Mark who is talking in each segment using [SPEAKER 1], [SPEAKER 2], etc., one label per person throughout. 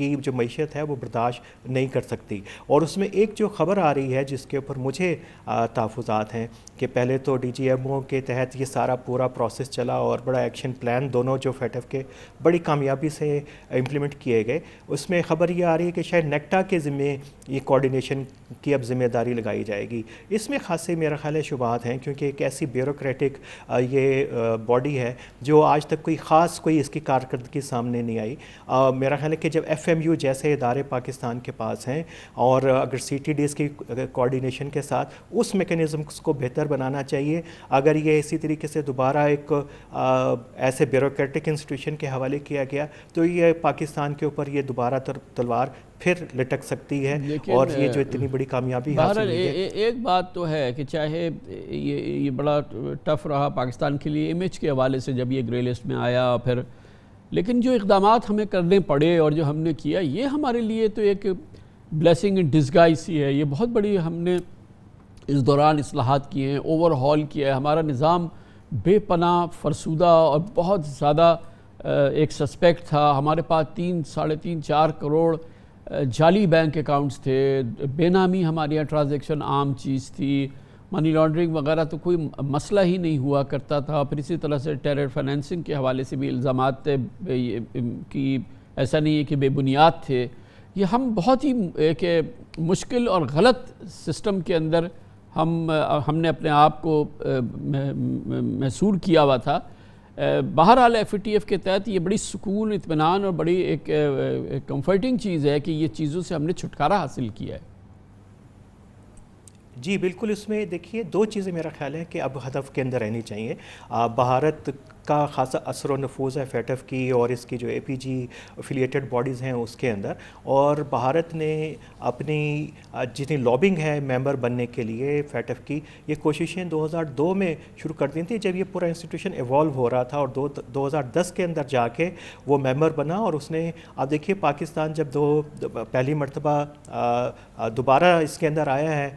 [SPEAKER 1] کی جو معیشت ہے وہ برداشت نہیں کر سکتی. اور اس میں ایک جو خبر آ رہی ہے جس کے اوپر مجھے تحفظات ہیں کہ پہلے تو ڈی جی ایم او کے تحت یہ سارا پورا پروسیس چلا اور بڑا ایکشن پلان دونوں جو فیٹف کے بڑی کامیابی سے امپلیمنٹ کیے گئے. اس میں خبر یہ آ رہی ہے کہ شاید نیکٹا کے ذمے یہ کوارڈینیشن کی اب ذمہ داری لگائی جائے گی. اس میں خاصے میرا خیال ہے شبہات ہیں کیونکہ ایک ایسی بیوروکریٹک یہ باڈی ہے جو آج تک کوئی اس کی کارکردگی سامنے نہیں آئی. میرا خیال ہے کہ جب ایف ایم یو جیسے ادارے پاکستان کے پاس ہیں اور اگر سی ٹی ڈیز کی کوارڈینیشن کے ساتھ اس میکینزمس کو بہتر بنانا چاہیے. اگر یہ اسی طریقے سے دوبارہ ایک ایسے بیوروکریٹک انسٹیٹیوشن کے حوالے کیا گیا تو یہ پاکستان کے اوپر یہ دوبارہ تلوار پھر لٹک سکتی ہے اور یہ جو اتنی بڑی کامیابی حاصل ہوئی ہے.
[SPEAKER 2] ایک بات تو ہے کہ چاہے یہ بڑا ٹف رہا پاکستان کے لیے امیج کے حوالے سے جب یہ گرے لسٹ میں آیا پھر، لیکن جو اقدامات ہمیں کرنے پڑے اور جو ہم نے کیا یہ ہمارے لیے تو ایک بلیسنگ ان ڈسگائز ہی ہے. یہ بہت بڑی ہم نے اس دوران اصلاحات کیے ہیں، اوور ہال کیا ہے. ہمارا نظام بے پناہ فرسودہ اور بہت زیادہ ایک سسپیکٹ تھا. ہمارے پاس 3-4.5 کروڑ جعلی بینک اکاؤنٹس تھے، بے نامی ہمارے یہاں ٹرانزیکشن عام چیز تھی، منی لانڈرنگ وغیرہ تو کوئی مسئلہ ہی نہیں ہوا کرتا تھا. پھر اسی طرح سے ٹیرر فائنینسنگ کے حوالے سے بھی الزامات تھے کہ ایسا نہیں ہے کہ بے بنیاد تھے. یہ ہم بہت ہی ایک مشکل اور غلط سسٹم کے اندر ہم نے اپنے آپ کو محصور کیا ہوا تھا. بہرحال ایف ٹی ایف کے تحت یہ بڑی سکون، اطمینان اور بڑی ایک کمفرٹنگ چیز ہے کہ یہ چیزوں سے ہم نے چھٹکارا حاصل کیا ہے.
[SPEAKER 1] جی بالکل. اس میں دیکھیے دو چیزیں میرا خیال ہے کہ اب ہدف کے اندر رہنی چاہیے. بھارت کا خاصا اثر و نفوذ ہے فیٹف کی اور اس کی جو اے پی جی افیلیٹڈ باڈیز ہیں اس کے اندر، اور بھارت نے اپنی جتنی لابنگ ہے ممبر بننے کے لیے فیٹف کی یہ کوششیں 2002 میں شروع کر دی تھیں جب یہ پورا انسٹیٹیوشن ایوالو ہو رہا تھا، اور 2010 کے اندر جا کے وہ ممبر بنا. اور اس نے آپ دیکھیے پاکستان جب پہلی مرتبہ دوبارہ اس کے اندر آیا ہے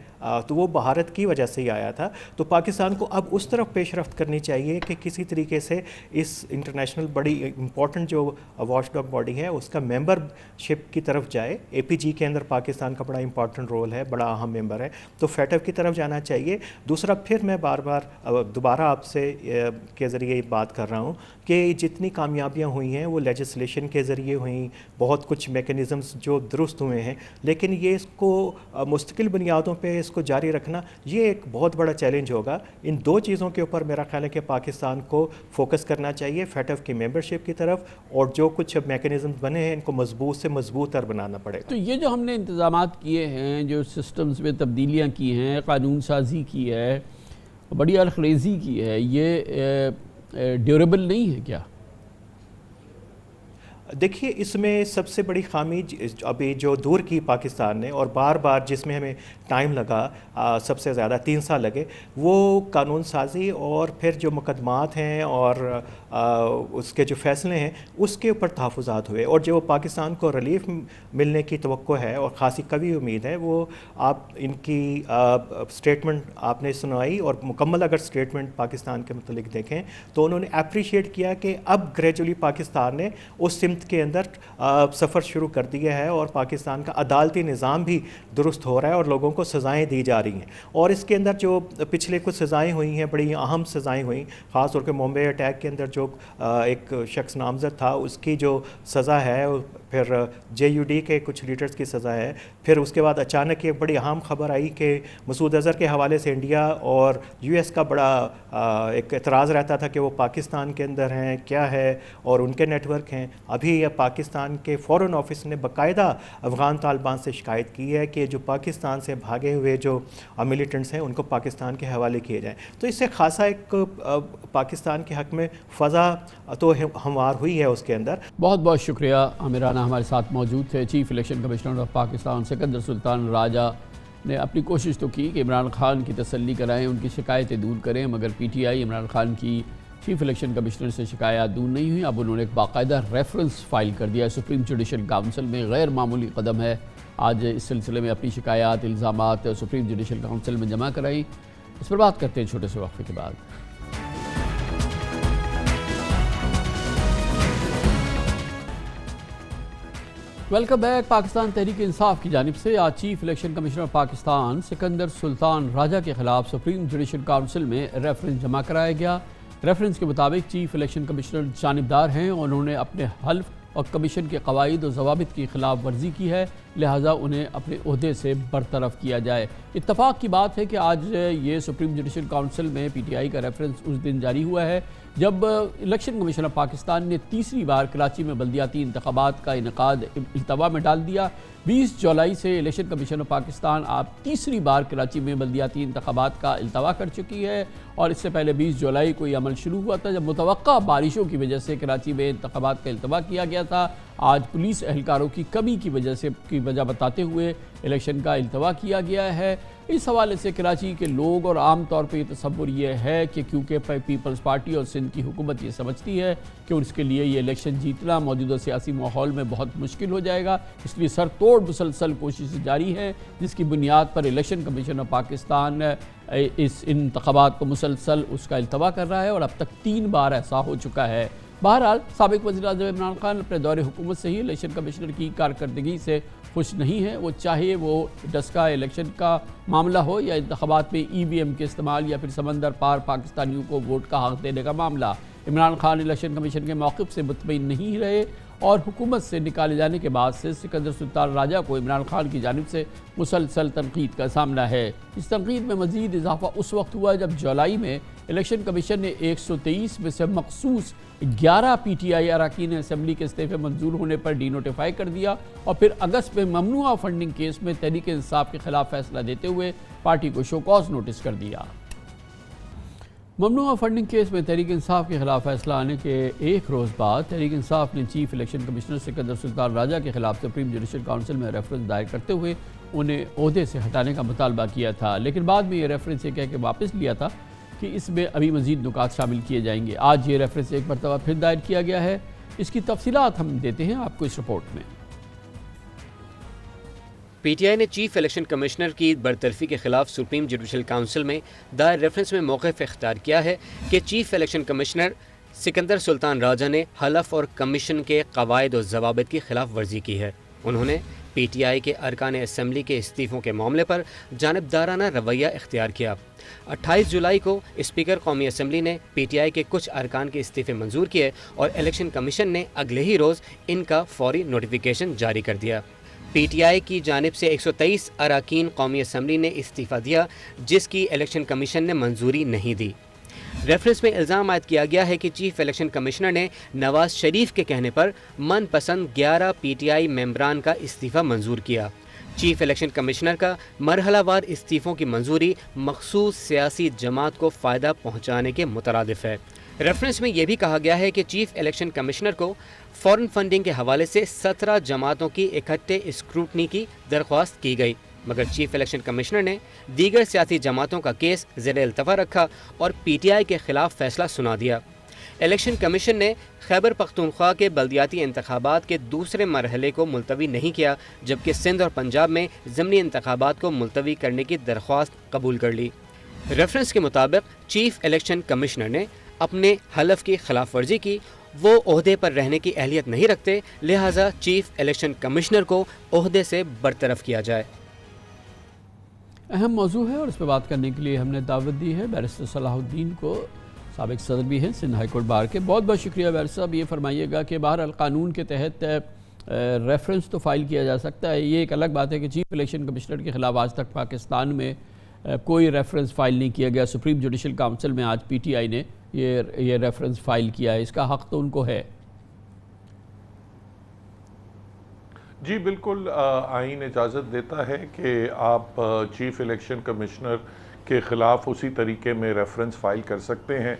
[SPEAKER 1] تو وہ بھارت کی وجہ سے ہی آیا تھا. تو پاکستان کو اب اس طرف پیش رفت کرنی چاہیے کہ کسی طریقے سے اس انٹرنیشنل بڑی امپورٹنٹ جو واچ ڈاگ باڈی ہے اس کا ممبر شپ کی طرف جائے. اے پی جی کے اندر پاکستان کا بڑا امپورٹنٹ رول ہے، بڑا اہم ممبر ہے، تو فیٹف کی طرف جانا چاہیے. دوسرا پھر میں بار بار دوبارہ آپ سے کے ذریعے بات کر رہا ہوں کہ جتنی کامیابیاں ہوئی ہیں وہ لیجسلیشن کے ذریعے ہوئیں، بہت کچھ میکینزمز جو درست ہوئے ہیں، لیکن یہ اس کو مستقل بنیادوں پہ اس کو جاری رکھنا یہ ایک بہت بڑا چیلنج ہوگا. ان دو چیزوں کے اوپر میرا خیال ہے کہ پاکستان کو فوکس کرنا چاہیے، فیٹف کی ممبرشپ کی طرف، اور جو کچھ میکینزمز بنے ہیں ان کو مضبوط سے مضبوط تر بنانا پڑے گا.
[SPEAKER 2] تو یہ جو ہم نے انتظامات کیے ہیں، جو سسٹمز میں تبدیلیاں کی ہیں، قانون سازی کی ہے، بڑی الخریزی کی ہے، یہ ڈیوریبل نہیں ہے کیا؟
[SPEAKER 1] دیکھیے اس میں سب سے بڑی خامی ابھی جو دور کی پاکستان نے اور بار بار جس میں ہمیں ٹائم لگا، سب سے زیادہ 3 سال لگے، وہ قانون سازی اور پھر جو مقدمات ہیں اور اس کے جو فیصلے ہیں اس کے اوپر تحفظات ہوئے. اور جو پاکستان کو ریلیف ملنے کی توقع ہے اور خاصی قوی امید ہے، وہ آپ ان کی سٹیٹمنٹ آپ نے سنائی، اور مکمل اگر سٹیٹمنٹ پاکستان کے متعلق دیکھیں تو انہوں نے اپریشیٹ کیا کہ اب گریجولی پاکستان نے اس سمت کے اندر سفر شروع کر دیا ہے اور پاکستان کا عدالتی نظام بھی درست ہو رہا ہے اور لوگوں کو سزائیں دی جا رہی ہیں. اور اس کے اندر جو پچھلے کچھ سزائیں ہوئی ہیں، بڑی اہم سزائیں ہوئیں، خاص طور پہ ممبئی اٹیک کے اندر جو ایک شخص نامزد تھا اس کی جو سزا ہے، پھر جے یو ڈی کے کچھ لیڈرز کی سزا ہے. پھر اس کے بعد اچانک ایک بڑی اہم خبر آئی کہ مسعود اظہر کے حوالے سے انڈیا اور یو ایس کا بڑا ایک اعتراض رہتا تھا کہ وہ پاکستان کے اندر ہیں، کیا ہے، اور ان کے نیٹ ورک ہیں. ابھی پاکستان کے فورن آفس نے باقاعدہ افغان طالبان سے شکایت کی ہے کہ جو پاکستان سے بھاگے ہوئے جو ملیٹنٹس ہیں ان کو پاکستان کے حوالے کیے جائیں. تو اس سے خاصا ایک پاکستان کے حق میں فضا تو ہموار ہوئی ہے اس کے اندر.
[SPEAKER 2] بہت بہت شکریہ. عامرانہ ہمارے ساتھ موجود تھے. Chief election commissioner of Pakistan Sikandar Sultan Raja نے اپنی کوشش تو کی کہ عمران خان کی تسلی کرائیں، ان کی شکایتیں دور کریں، مگر P T I Imran Khan کی چیف الیکشن کمشنر سے شکایات دور نہیں ہوئی. اب انہوں نے ایک باقاعدہ ریفرنس فائل کر دیا ہے سپریم جوڈیشل کاؤنسل میں. غیر معمولی قدم ہے. آج اس سلسلے میں اپنی شکایات، الزامات سپریم جوڈیشل کاؤنسل میں جمع کرائی. اس پر بات کرتے ہیں چھوٹے سے وقفے کے بعد. Welcome back. پاکستان تحریک انصاف کی جانب سے آج chief election commissioner Pakistan Sikandar Sultan Raja کے خلاف سپریم جوڈیشل کونسل میں ریفرنس جمع کرایا گیا۔ ریفرنس کے مطابق چیف الیکشن کمشنر جانبدار ہیں اور انہوں نے اپنے حلف اور کمیشن کے قواعد و ضوابط کی خلاف ورزی کی ہے، لہٰذا انہیں اپنے عہدے سے برطرف کیا جائے۔ اتفاق کی بات ہے کہ آج یہ سپریم جوڈیشل کونسل میں پی ٹی آئی کا ریفرنس اس دن جاری ہوا ہے جب الیکشن کمیشن آف پاکستان نے تیسری بار کراچی میں بلدیاتی انتخابات کا انعقاد التوا میں ڈال دیا۔ 20 جولائی سے الیکشن کمیشن آف پاکستان آپ تیسری بار کراچی میں بلدیاتی انتخابات کا التوا کر چکی ہے، اور اس سے پہلے 20 جولائی کو یہ عمل شروع ہوا تھا جب متوقع بارشوں کی وجہ سے کراچی میں انتخابات کا التوا کیا گیا تھا۔ آج پولیس اہلکاروں کی کمی کی وجہ بتاتے ہوئے الیکشن کا التوا کیا گیا ہے۔ اس حوالے سے کراچی کے لوگ اور عام طور پہ یہ تصور یہ ہے کہ کیونکہ پیپلز پارٹی اور سندھ کی حکومت یہ سمجھتی ہے کہ اس کے لیے یہ الیکشن جیتنا موجودہ سیاسی ماحول میں بہت مشکل ہو جائے گا، اس لیے سر توڑ مسلسل کوششیں جاری ہیں، جس کی بنیاد پر الیکشن کمیشن آف پاکستان اس انتخابات کو مسلسل اس کا التوا کر رہا ہے، اور اب تک 3 بار ایسا ہو چکا ہے۔ بہرحال سابق وزیر اعظم عمران خان اپنے دور حکومت سے ہی الیکشن کمشنر کی کارکردگی سے خوش نہیں ہے، وہ چاہے وہ ڈسکا الیکشن کا معاملہ ہو یا انتخابات میں ای وی ایم کے استعمال یا پھر سمندر پار پاکستانیوں کو ووٹ کا حق دینے کا معاملہ۔ عمران خان الیکشن کمیشن کے موقف سے مطمئن نہیں رہے اور حکومت سے نکالے جانے کے بعد سے سکندر سلطان راجہ کو عمران خان کی جانب سے مسلسل تنقید کا سامنا ہے۔ اس تنقید میں مزید اضافہ اس وقت ہوا جب جولائی میں الیکشن کمیشن نے 123 میں سے مخصوص 11 پی ٹی آئی اراکین اسمبلی کے استعفے منظور ہونے پر ڈی نوٹیفائی کر دیا، اور پھر اگست میں ممنوعہ فنڈنگ کیس میں تحریک انصاف کے خلاف فیصلہ دیتے ہوئے پارٹی کو شو کاز نوٹس کر دیا۔ ممنوعہ فنڈنگ کیس میں تحریک انصاف کے خلاف فیصلہ آنے کے ایک روز بعد تحریک انصاف نے chief election commissioner Sikandar Sultan Raja کے خلاف سپریم جوڈیشل کونسل میں ریفرنس دائر کرتے ہوئے انہیں عہدے سے ہٹانے کا مطالبہ کیا تھا، لیکن بعد میں یہ ریفرنس یہ کہہ کے واپس لیا تھا کہ اس میں ابھی مزید نکات شامل کیے جائیں گے۔ آج یہ ریفرنس ایک مرتبہ پھر دائر کیا گیا ہے، اس کی تفصیلات ہم دیتے ہیں آپ کو اس رپورٹ میں۔
[SPEAKER 3] پی ٹی آئی نے چیف الیکشن کمشنر کی برطرفی کے خلاف سپریم جوڈیشل کونسل میں دائر ریفرنس میں موقف اختیار کیا ہے کہ chief election commissioner Sikandar Sultan Raja نے حلف اور کمیشن کے قواعد و ضوابط کی خلاف ورزی کی ہے۔ انہوں نے پی ٹی آئی کے ارکان اسمبلی کے استعفوں کے معاملے پر جانبدارانہ رویہ اختیار کیا۔ 28 جولائی کو اسپیکر قومی اسمبلی نے پی ٹی آئی کے کچھ ارکان کے استعفے منظور کیے اور الیکشن کمیشن نے اگلے ہی روز ان کا فوری نوٹیفیکیشن جاری کر دیا۔ پی ٹی آئی کی جانب سے 123 اراکین قومی اسمبلی نے استعفیٰ دیا، جس کی الیکشن کمیشن نے منظوری نہیں دی۔ ریفرنس میں الزام عائد کیا گیا ہے کہ چیف الیکشن کمشنر نے نواز شریف کے کہنے پر من پسند 11 پی ٹی آئی ممبران کا استعفیٰ منظور کیا۔ چیف الیکشن کمشنر کا مرحلہ وار استعفوں کی منظوری مخصوص سیاسی جماعت کو فائدہ پہنچانے کے مترادف ہے۔ ریفرنس میں یہ بھی کہا گیا ہے کہ چیف الیکشن کمشنر کو فورن فنڈنگ کے حوالے سے 17 جماعتوں کی اکٹھے اسکروٹنی کی درخواست کی گئی، مگر چیف الیکشن کمشنر نے دیگر سیاسی جماعتوں کا کیس زیر التوا رکھا اور پی ٹی آئی کے خلاف فیصلہ سنا دیا۔ الیکشن کمیشن نے خیبر پختونخوا کے بلدیاتی انتخابات کے دوسرے مرحلے کو ملتوی نہیں کیا، جبکہ سندھ اور پنجاب میں ضمنی انتخابات کو ملتوی کرنے کی درخواست قبول کر لی۔ ریفرنس کے مطابق چیف الیکشن کمشنر نے اپنے حلف کی خلاف ورزی کی، وہ عہدے پر رہنے کی اہلیت نہیں رکھتے، لہٰذا چیف الیکشن کمشنر کو عہدے سے برطرف کیا جائے۔
[SPEAKER 2] اہم موضوع ہے اور اس پہ بات کرنے کے لیے ہم نے دعوت دی ہے بیرسٹر صلاح الدین کو، سابق صدر بھی ہیں سندھ ہائی کورٹ بار کے۔ بہت بہت شکریہ بیرسٹر صاحب۔ یہ فرمائیے گا کہ بہرحال قانون کے تحت ریفرنس تو فائل کیا جا سکتا ہے، یہ ایک الگ بات ہے کہ چیف الیکشن کمشنر کے خلاف آج تک پاکستان میں کوئی ریفرنس فائل نہیں کیا گیا۔ سپریم جوڈیشل کونسل میں آج پی ٹی آئی نے یہ ریفرنس فائل کیا ہے، اس کا حق تو ان کو ہے۔
[SPEAKER 4] جی بالکل، آئین اجازت دیتا ہے کہ آپ چیف الیکشن کمشنر کے خلاف اسی طریقے میں ریفرنس فائل کر سکتے ہیں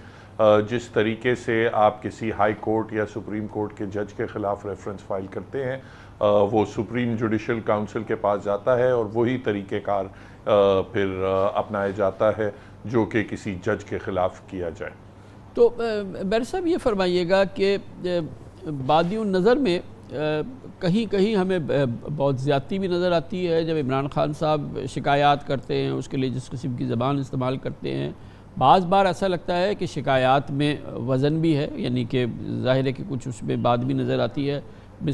[SPEAKER 4] جس طریقے سے آپ کسی ہائی کورٹ یا سپریم کورٹ کے جج کے خلاف ریفرنس فائل کرتے ہیں۔ وہ سپریم جوڈیشل کونسل کے پاس جاتا ہے اور وہی طریقہ کار پھر اپنایا جاتا ہے جو کہ کسی جج کے خلاف کیا جائے۔
[SPEAKER 2] تو بیرسٹر صاحب یہ فرمائیے گا کہ بادی النظر میں کہیں کہیں ہمیں بہت زیادتی بھی نظر آتی ہے جب عمران خان صاحب شکایات کرتے ہیں، اس کے لیے جس قسم کی زبان استعمال کرتے ہیں، بعض بار ایسا لگتا ہے کہ شکایات میں وزن بھی ہے، یعنی کہ ظاہر ہے کہ کچھ اس میں بات بھی نظر آتی ہے،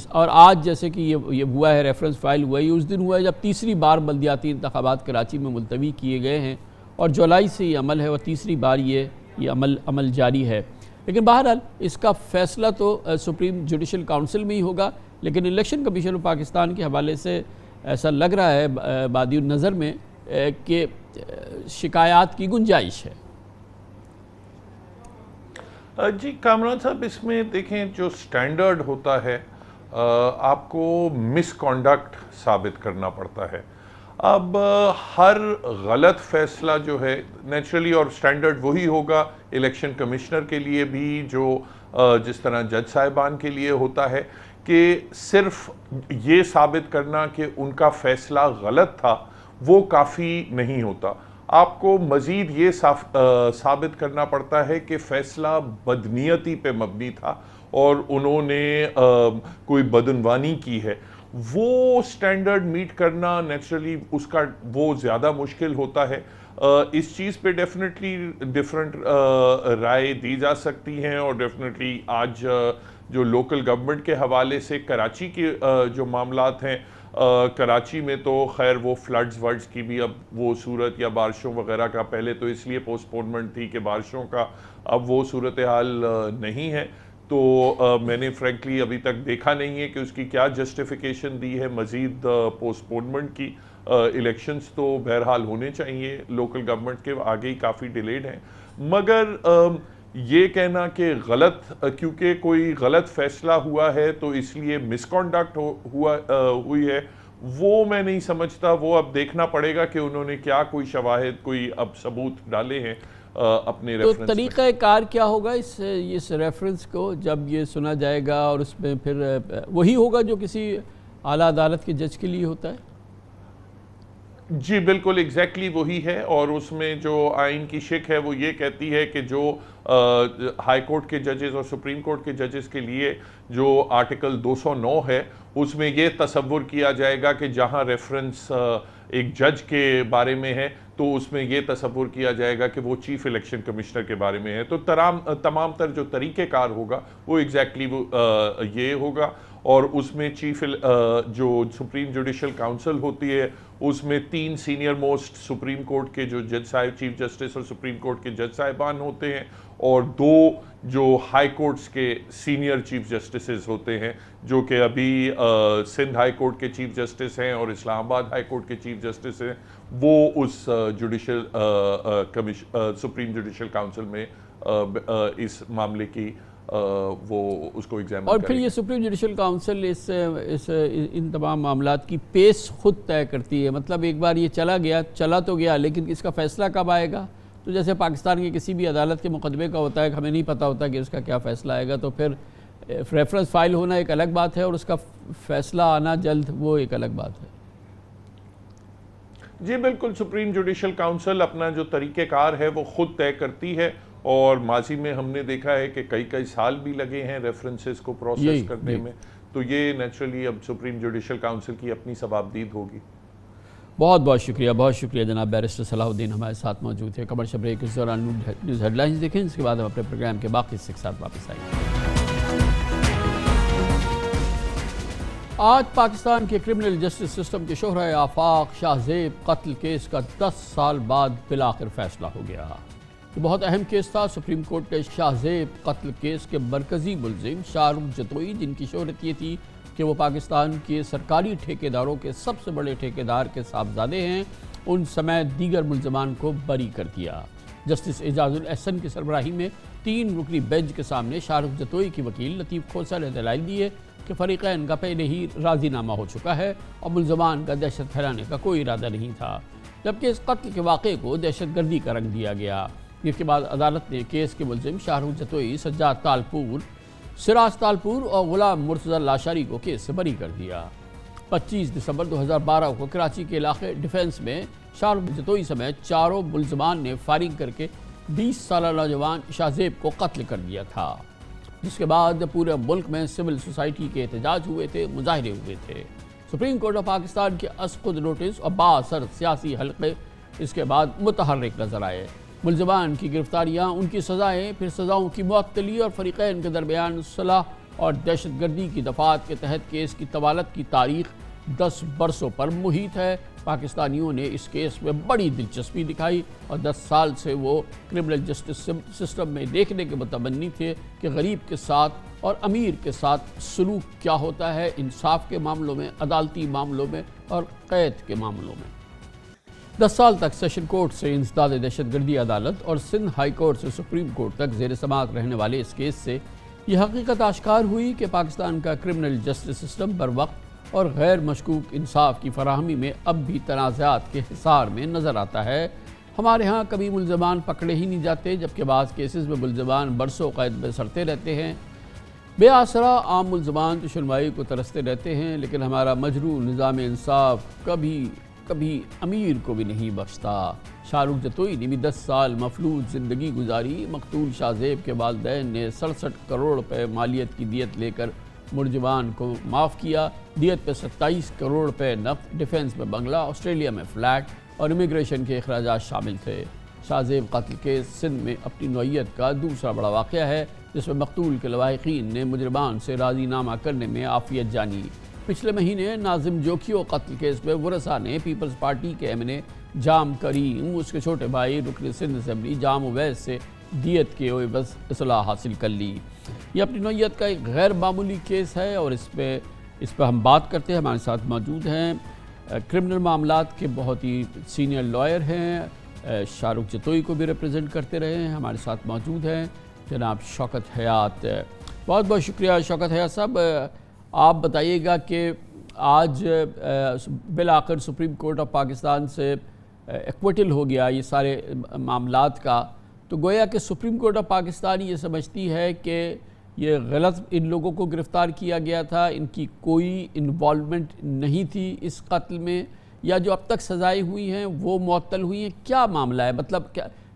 [SPEAKER 2] اور آج جیسے کہ یہ ہوا ہے، ریفرنس فائل ہوا ہے، یہ اس دن ہوا ہے جب تیسری بار بلدیاتی انتخابات کراچی میں ملتوی کیے گئے ہیں اور جولائی سے یہ عمل ہے اور تیسری بار یہ عمل جاری ہے۔ لیکن بہرحال اس کا فیصلہ تو سپریم جوڈیشل کاؤنسل میں ہی ہوگا، لیکن الیکشن کمیشن آف پاکستان کے حوالے سے ایسا لگ رہا ہے بادی النظر میں کہ شکایات کی گنجائش ہے۔
[SPEAKER 4] جی کامران صاحب، اس میں دیکھیں جو سٹینڈرڈ ہوتا ہے آپ کو مس کانڈکٹ ثابت کرنا پڑتا ہے۔ اب ہر غلط فیصلہ جو ہے نیچرلی، اور سٹینڈرڈ وہی ہوگا الیکشن کمشنر کے لیے بھی جو جس طرح جج صاحبان کے لیے ہوتا ہے، کہ صرف یہ ثابت کرنا کہ ان کا فیصلہ غلط تھا وہ کافی نہیں ہوتا۔ آپ کو مزید یہ ثابت کرنا پڑتا ہے کہ فیصلہ بدنیتی پہ مبنی تھا اور انہوں نے کوئی بدعنوانی کی ہے۔ وہ سٹینڈرڈ میٹ کرنا نیچرلی اس کا وہ زیادہ مشکل ہوتا ہے۔ اس چیز پہ ڈیفینیٹلی ڈیفرنٹ رائے دی جا سکتی ہیں، اور ڈیفینیٹلی آج جو لوکل گورنمنٹ کے حوالے سے کراچی کے جو معاملات ہیں، کراچی میں تو خیر وہ فلڈز ورڈز کی بھی اب وہ صورت یا بارشوں وغیرہ کا، پہلے تو اس لیے پوسٹ پونمنٹ تھی کہ بارشوں کا، اب وہ صورتحال نہیں ہے، تو میں نے فرینکلی ابھی تک دیکھا نہیں ہے کہ اس کی کیا جسٹیفیکیشن دی ہے مزید پوسٹ پونمنٹ کی۔ الیکشنز تو بہرحال ہونے چاہیے، لوکل گورنمنٹ کے آگے ہی کافی ڈیلیڈ ہیں، مگر یہ کہنا کہ غلط کیونکہ کوئی غلط فیصلہ ہوا ہے تو اس لیے مس کانڈکٹ ہوئی ہے، وہ میں نہیں سمجھتا۔ وہ اب دیکھنا پڑے گا کہ انہوں نے کیا کوئی شواہد، کوئی اب ثبوت ڈالے ہیں اپنے ریفرنس میں۔
[SPEAKER 2] تو طریقہ کار کیا ہوگا اس ریفرنس کو جب یہ سنا جائے گا، اور اس میں پھر وہی ہوگا جو کسی اعلیٰ عدالت کے جج کے لیے ہوتا ہے؟
[SPEAKER 4] جی بالکل ایگزیکٹلی وہی ہے، اور اس میں جو آئین کی شک ہے وہ یہ کہتی ہے کہ جو ہائی کورٹ کے ججز اور سپریم کورٹ کے ججز کے لیے جو آرٹیکل 209 ہے، اس میں یہ تصور کیا جائے گا کہ جہاں ریفرنس ایک جج کے بارے میں ہے تو اس میں یہ تصور کیا جائے گا کہ وہ چیف الیکشن کمشنر کے بارے میں ہے، تو تمام تر جو طریقہ کار ہوگا وہ ایگزیکٹلی یہ ہوگا۔ اور اس میں جو سپریم جوڈیشل کاؤنسل ہوتی ہے، اس میں 3 سینئر موسٹ سپریم کورٹ کے جو جج صاحب، چیف جسٹس اور سپریم کورٹ کے جج صاحبان ہوتے ہیں، اور 2 جو ہائی کورٹس کے سینئر چیف جسٹسز ہوتے ہیں، جو کہ ابھی سندھ ہائی کورٹ کے چیف جسٹس ہیں اور اسلام آباد ہائی کورٹ کے چیف جسٹس ہیں، وہ اس سپریم جوڈیشل کاؤنسل میں اس معاملے کی وہ اس کو ایگزامن کریں۔
[SPEAKER 2] اور پھر یہ سپریم جوڈیشل کاؤنسل ان تمام معاملات کی پیس خود طے کرتی ہے، مطلب ایک بار یہ چلا تو گیا، لیکن اس کا فیصلہ کب آئے گا؟ تو جیسے پاکستان کے کسی بھی عدالت کے مقدمے کا ہوتا ہے کہ ہمیں نہیں پتہ ہوتا کہ اس کا کیا فیصلہ آئے گا، تو پھر ریفرنس فائل ہونا ایک الگ بات ہے اور اس کا فیصلہ آنا جلد وہ ایک الگ بات ہے۔
[SPEAKER 4] جی بالکل، سپریم جوڈیشل کاؤنسل اپنا جو طریقہ کار ہے وہ خود طے کرتی ہے، اور ماضی میں ہم نے دیکھا ہے کہ کئی سال بھی لگے ہیں ریفرنسز کو پروسیس کرنے میں، تو یہ نیچرلی اب سپریم جوڈیشل کاؤنسل کی اپنی ثوابدید ہوگی۔
[SPEAKER 2] بہت شکریہ جناب بیرسٹر صلاح الدین ہمارے ساتھ موجود تھے۔ کمرشل بریک اس دوران نیوز ہیڈ لائنز دیکھیں، اس کے بعد ہم اپنے پروگرام کے باقی حصے کے ساتھ واپس آئیں گے۔ آج پاکستان کے کرمنل جسٹس سسٹم کے شہرۂ آفاق شاہ زیب قتل کیس کا 10 سال بعد بالآخر فیصلہ ہو گیا۔ یہ بہت اہم کیس تھا۔ سپریم کورٹ نے شاہ زیب قتل کیس کے مرکزی ملزم شاہ رخ جتوئی، جن کی شہرت یہ تھی کہ وہ پاکستان کے سرکاری ٹھیکیداروں کے سب سے بڑے ٹھیکیدار کے صاحبزادے ہیں، ان سمیت دیگر ملزمان کو بری کر دیا۔ جسٹس اعجاز الاحسن کی سربراہی میں 3 رکنی بینچ کے سامنے شاہ رخ جتوئی کی وکیل لطیف کھوسہ نے دلائل دیے کہ فریقین کا پہلے ہی راضی نامہ ہو چکا ہے اور ملزمان کا دہشت پھیلانے کا کوئی ارادہ نہیں تھا، جبکہ اس قتل کے واقعے کو دہشت گردی کا رنگ دیا گیا۔ اس کے بعد عدالت نے کیس کے ملزم شاہ رخ جتوئی، سجاد تالپور، سراج تالپور اور غلام مرتضی لاشاری کو کیس سے بری کر دیا۔ 25 دسمبر 2012 کو کراچی کے علاقے ڈیفنس میں شاہ رخ جتوئی سمیت 4 ملزمان نے فائرنگ کر کے 20 سالہ نوجوان شاہ زیب کو قتل کر دیا تھا، جس کے بعد پورے ملک میں سول سوسائٹی کے احتجاج ہوئے تھے، مظاہرے ہوئے تھے۔ سپریم کورٹ آف پاکستان کے از خود نوٹس اور بااثر سیاسی حلقے اس کے بعد متحرک نظر آئے۔ ملزمان کی گرفتاریاں، ان کی سزائیں، پھر سزاؤں کی معطلی اور فریقین کے درمیان صلح اور دہشت گردی کی دفعات کے تحت کیس کی طوالت کی تاریخ 10 برسوں پر محیط ہے۔ پاکستانیوں نے اس کیس میں بڑی دلچسپی دکھائی اور 10 سال سے وہ کرمنل جسٹس سسٹم میں دیکھنے کے متمنی تھے کہ غریب کے ساتھ اور امیر کے ساتھ سلوک کیا ہوتا ہے انصاف کے معاملوں میں، عدالتی معاملوں میں اور قید کے معاملوں میں۔ 10 سال تک سیشن کورٹ سے انسداد دہشت گردی عدالت اور سندھ ہائی کورٹ سے سپریم کورٹ تک زیر سماعت رہنے والے اس کیس سے یہ حقیقت آشکار ہوئی کہ پاکستان کا کرمنل جسٹس سسٹم بر وقت اور غیر مشکوک انصاف کی فراہمی میں اب بھی تنازعات کے حصار میں نظر آتا ہے۔ ہمارے ہاں کبھی ملزمان پکڑے ہی نہیں جاتے، جبکہ بعض کیسز میں ملزمان برسوں قید میں سڑتے رہتے ہیں۔ بے آسرا عام ملزمان تو سنوائی کو ترستے رہتے ہیں، لیکن ہمارا مجروح نظام انصاف کبھی امیر کو بھی نہیں بخشتا۔ شاہ رخ جتوئی نے بھی 10 سال مفلوج زندگی گزاری۔ مقتول شاہ زیب کے والدین نے 67 کروڑ روپے مالیت کی دیت لے کر ملزمان کو معاف کیا۔ دیت پہ 27 کروڑ روپے نقد، ڈیفنس میں بنگلہ، آسٹریلیا میں فلیٹ اور امیگریشن کے اخراجات شامل تھے۔ شاہ زیب قتل کیس سندھ میں اپنی نوعیت کا دوسرا بڑا واقعہ ہے، جس میں مقتول کے لواحقین نے مجرمان سے راضی نامہ کرنے میں عافیت جانی۔ پچھلے مہینے ناظم جوکھیو قتل کیس میں ورثاء نے پیپلز پارٹی کے ایم این اے جام کریم، اس کے چھوٹے بھائی رکن سندھ اسمبلی جام اویس سے دیت کے عوض اصلاح حاصل کر لی۔ یہ اپنی نوعیت کا ایک غیر معمولی کیس ہے اور اس پہ ہم بات کرتے ہیں۔ ہمارے ساتھ موجود ہیں کرمنل معاملات کے بہت ہی سینئر لائر ہیں، شاہ رخ جتوئی کو بھی ریپرزینٹ کرتے رہے ہیں۔ ہمارے ساتھ موجود ہیں جناب شوکت حیات۔ بہت بہت شکریہ شوکت حیات صاحب۔ آپ بتائیے گا کہ آج بالآخر سپریم کورٹ آف پاکستان سے ایکویٹل ہو گیا یہ سارے معاملات کا، تو گویا کہ سپریم کورٹ آف پاکستان یہ سمجھتی ہے کہ یہ غلط ان لوگوں کو گرفتار کیا گیا تھا، ان کی کوئی انوالومنٹ نہیں تھی اس قتل میں، یا جو اب تک سزائیں ہوئی ہیں وہ معطل ہوئی ہیں؟ کیا معاملہ ہے؟ مطلب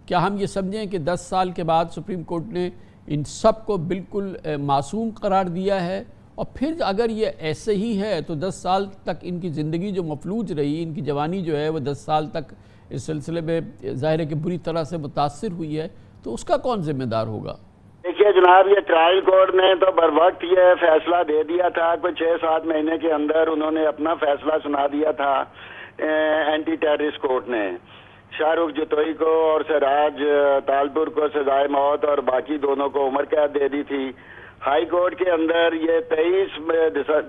[SPEAKER 2] کیا ہم یہ سمجھیں کہ 10 سال کے بعد سپریم کورٹ نے ان سب کو بالکل معصوم قرار دیا ہے؟ اور پھر اگر یہ ایسے ہی ہے تو 10 سال تک ان کی زندگی جو مفلوج رہی، ان کی جوانی جو ہے وہ 10 سال تک اس سلسلے میں ظاہر ہے کہ بری طرح سے متاثر ہوئی ہے، تو اس کا کون ذمہ دار ہوگا؟
[SPEAKER 5] دیکھیے جناب، یہ ٹرائل کورٹ نے تو بر وقت یہ فیصلہ دے دیا تھا، کوئی 6-7 مہینے کے اندر انہوں نے اپنا فیصلہ سنا دیا تھا اینٹی ٹیررسٹ کورٹ نے۔ شاہ رخ جتوئی کو اور سراج تالپور کو سزائے موت اور باقی دونوں کو عمر قید دے دی تھی۔ ہائی کورٹ کے اندر یہ 23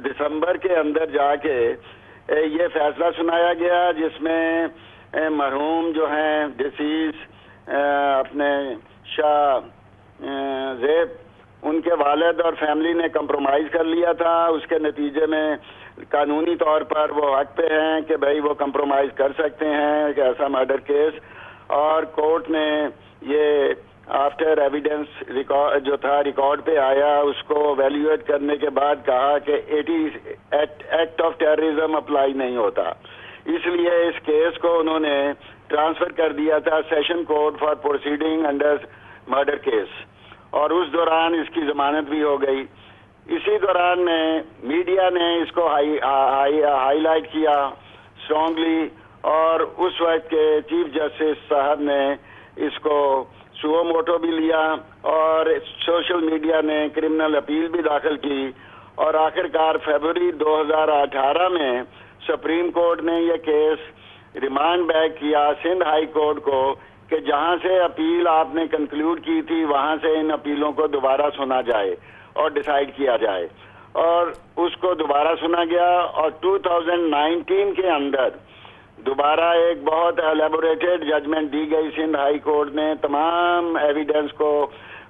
[SPEAKER 5] دسمبر کے اندر جا کے یہ فیصلہ سنایا گیا، جس میں مرحوم جو ہیں ڈیسیز اپنے شاہ زیب، ان کے والد اور فیملی نے کمپرومائز کر لیا تھا۔ اس کے نتیجے میں قانونی طور پر وہ حق پہ ہیں کہ بھائی وہ کمپرومائز کر سکتے ہیں ایک ایسا مرڈر کیس، اور کورٹ نے یہ آفٹر ایویڈنس جو تھا ریکارڈ پہ آیا، اس کو ایویلیویٹ کرنے کے بعد کہا کہ 80 ایکٹ آف ٹیررزم اپلائی نہیں ہوتا، اس لیے اس کیس کو انہوں نے ٹرانسفر کر دیا تھا session court for proceeding under murder case, اور اس دوران اس کی ضمانت بھی ہو گئی۔ اسی دوران میں میڈیا نے اس کو ہائی لائٹ کیا اسٹرانگلی، اور اس وقت کے چیف جسٹس صاحب نے اس کو سو موٹو بھی لیا، اور سوشل میڈیا نے کرمنل اپیل بھی داخل کی، اور آخر کار فیبروری 2018 میں سپریم کورٹ نے یہ کیس ریمانڈ بیک کیا سندھ ہائی کورٹ کو کہ جہاں سے اپیل آپ نے کنکلوڈ کی تھی وہاں سے ان اپیلوں کو دوبارہ سنا جائے اور ڈیسائیڈ کیا جائے، اور اس کو دوبارہ سنا گیا، اور 2019 کے اندر دوبارہ ایک بہت ایلیبوریٹڈ ججمنٹ دی گئی سندھ ہائی کورٹ نے، تمام ایویڈنس کو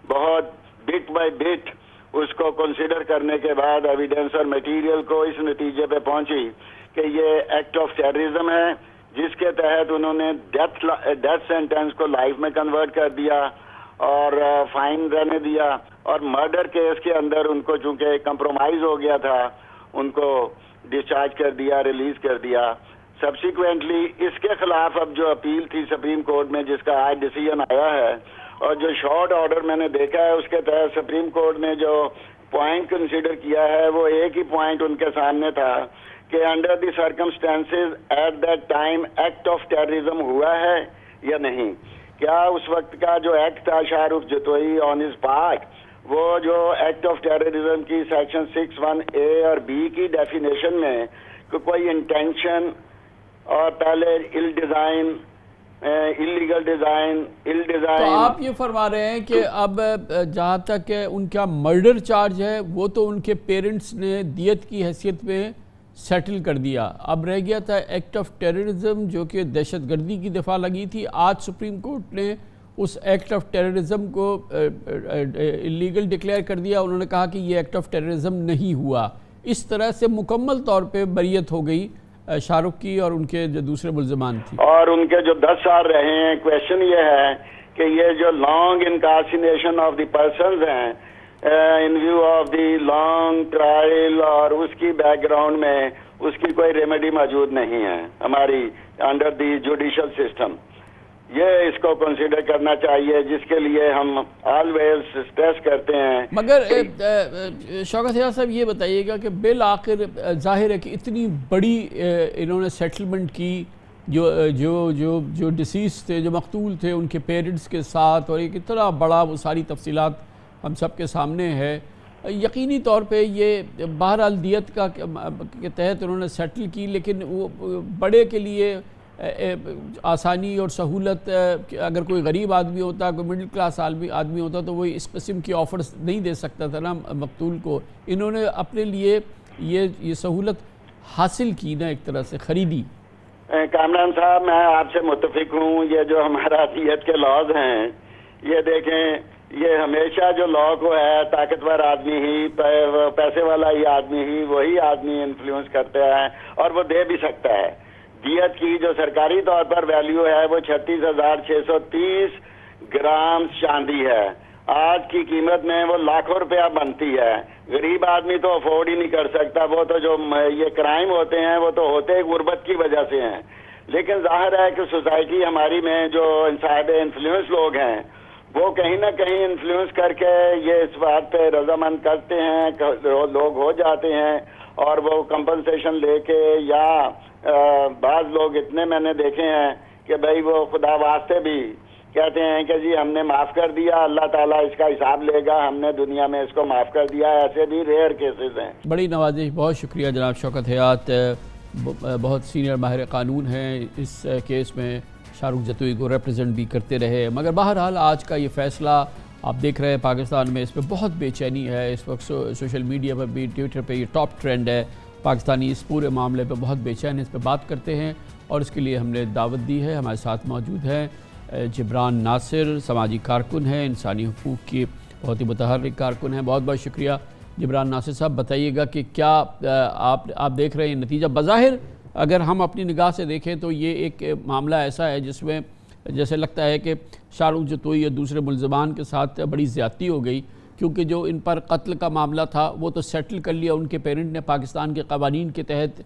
[SPEAKER 5] بہت بٹ بائی بٹ اس کو کنسیڈر کرنے کے بعد ایویڈنس اور میٹیریل کو اس نتیجے پہ پہنچی کہ یہ ایکٹ آف ٹیررزم ہے، جس کے تحت انہوں نے ڈیتھ سینٹنس کو لائف میں کنورٹ کر دیا اور فائن رہنے دیا، اور مرڈر کیس کے اندر ان کو چونکہ کمپرومائز ہو گیا تھا ان کو ڈسچارج کر دیا، ریلیز کر دیا۔ سبسیکوینٹلی اس کے خلاف اب جو اپیل تھی سپریم کورٹ میں، جس کا آج ڈیسیژن آیا ہے، اور جو شارٹ آرڈر میں نے دیکھا ہے اس کے تحت سپریم کورٹ نے جو پوائنٹ کنسیڈر کیا ہے وہ ایک ہی پوائنٹ ان کے سامنے تھا کہ under the circumstances at that time act of terrorism ہوا ہے یا نہیں، کیا اس وقت کا جو ایکٹ تھا Shah Rukh Jatoi on his part وہ جو ایکٹ آف ٹیررزم کی سیکشن 6(1)(a) اور B کی ڈیفینیشن میں کہ کوئی انٹینشن اور پہلے اللیگل ڈیزائن
[SPEAKER 2] تو آپ یہ فرما رہے ہیں کہ اب جہاں تک ان کا مرڈر چارج ہے وہ تو ان کے پیرنٹس نے دیت کی حیثیت میں سیٹل کر دیا، اب رہ گیا تھا ایکٹ آف ٹیررزم جو کہ دہشت گردی کی دفعہ لگی تھی. آج سپریم کورٹ نے اس ایکٹ آف ٹیررزم کو اللیگل ڈکلیئر کر دیا. انہوں نے کہا کہ یہ ایکٹ آف ٹیررزم نہیں ہوا. اس طرح سے مکمل طور پہ بریت ہو گئی شاہ رخ کی اور ان کے جو دوسرے ملزمان تھی.
[SPEAKER 5] اور ان کے جو 10 سال رہے ہیں. کویشچن یہ ہے کہ یہ جو long incarceration of the persons ہیں in view of the long trial اور اس کی بیک گراؤنڈ میں اس کی کوئی ریمیڈی موجود نہیں ہے ہماری انڈر دی جوڈیشل سسٹم. یہ اس کو کنسیڈر کرنا چاہیے جس کے لیے ہم آلویز اسٹریس کرتے ہیں.
[SPEAKER 2] مگر شوکت حیات صاحب یہ بتائیے گا کہ بالآخر ظاہر ہے کہ اتنی بڑی انہوں نے سیٹلمنٹ کی جو ڈیسیز تھے جو مقتول تھے ان کے پیرنٹس کے ساتھ، اور ایک اتنا بڑا وہ ساری تفصیلات ہم سب کے سامنے ہے. یقینی طور پہ یہ بہرحال دیت کے تحت انہوں نے سیٹل کی، لیکن وہ بڑے کے لیے آسانی اور سہولت، اگر کوئی غریب آدمی ہوتا، کوئی مڈل کلاس آدمی ہوتا تو وہ اس قسم کی آفرز نہیں دے سکتا تھا نا مقتول کو. انہوں نے اپنے لیے یہ سہولت حاصل کی نا، ایک طرح سے خریدی.
[SPEAKER 5] کامران صاحب میں آپ سے متفق ہوں. یہ جو ہمارا دیت کے لاز ہیں یہ دیکھیں، یہ ہمیشہ جو لا کو ہے طاقتور آدمی ہی، پیسے والا ہی آدمی ہی، وہی آدمی انفلوئنس کرتا ہے اور وہ دے بھی سکتا ہے. دیت کی جو سرکاری طور پر ویلیو ہے وہ 36,630 گرام چاندی ہے. آج کی قیمت میں وہ لاکھوں روپیہ بنتی ہے. غریب آدمی تو افورڈ ہی نہیں کر سکتا. وہ تو جو یہ کرائم ہوتے ہیں وہ تو ہوتے غربت کی وجہ سے ہیں. لیکن ظاہر ہے کہ سوسائٹی ہماری میں جو صاحب انفلوئنس لوگ ہیں وہ کہیں نہ کہیں انفلوئنس کر کے یہ اس بات پہ رضامند کرتے ہیں، لوگ ہو جاتے ہیں اور وہ کمپنسیشن لے کے، یا بعض لوگ اتنے میں نے دیکھے ہیں کہ بھائی وہ خدا واسطے بھی کہتے ہیں کہ جی ہم نے معاف کر دیا، اللہ تعالیٰ اس کا حساب لے گا، ہم نے دنیا میں اس کو معاف کر دیا. ایسے بھی ریئر کیسز ہیں.
[SPEAKER 2] بڑی نوازش. بہت شکریہ جناب شوکت حیات، بہت سینئر ماہر قانون ہیں. اس کیس میں شاہ رخ جتوئی کو ریپرزینٹ بھی کرتے رہے. مگر بہرحال آج کا یہ فیصلہ آپ دیکھ رہے ہیں پاکستان میں اس پہ بہت بے چینی ہے. اس وقت سوشل میڈیا پر بھی، ٹویٹر پہ یہ ٹاپ ٹرینڈ ہے. پاکستانی اس پورے معاملے پہ بہت بے چین اس پہ بات کرتے ہیں اور اس کے لیے ہم نے دعوت دی ہے. ہمارے ساتھ موجود ہیں جبران ناصر، سماجی کارکن ہیں، انسانی حقوق کی بہت ہی متحرک کارکن ہیں. بہت بہت شکریہ جبران ناصر صاحب. بتائیے گا کہ کیا آپ دیکھ رہے ہیں نتیجہ؟ بظاہر اگر ہم اپنی نگاہ سے دیکھیں تو یہ ایک معاملہ ایسا ہے جس میں جیسے لگتا ہے کہ شاہ رخ جتوئی یا دوسرے ملزمان کے ساتھ بڑی زیادتی ہو گئی، کیونکہ جو ان پر قتل کا معاملہ تھا وہ تو سیٹل کر لیا. ان کے پیرنٹ نے پاکستان کے قوانین کے تحت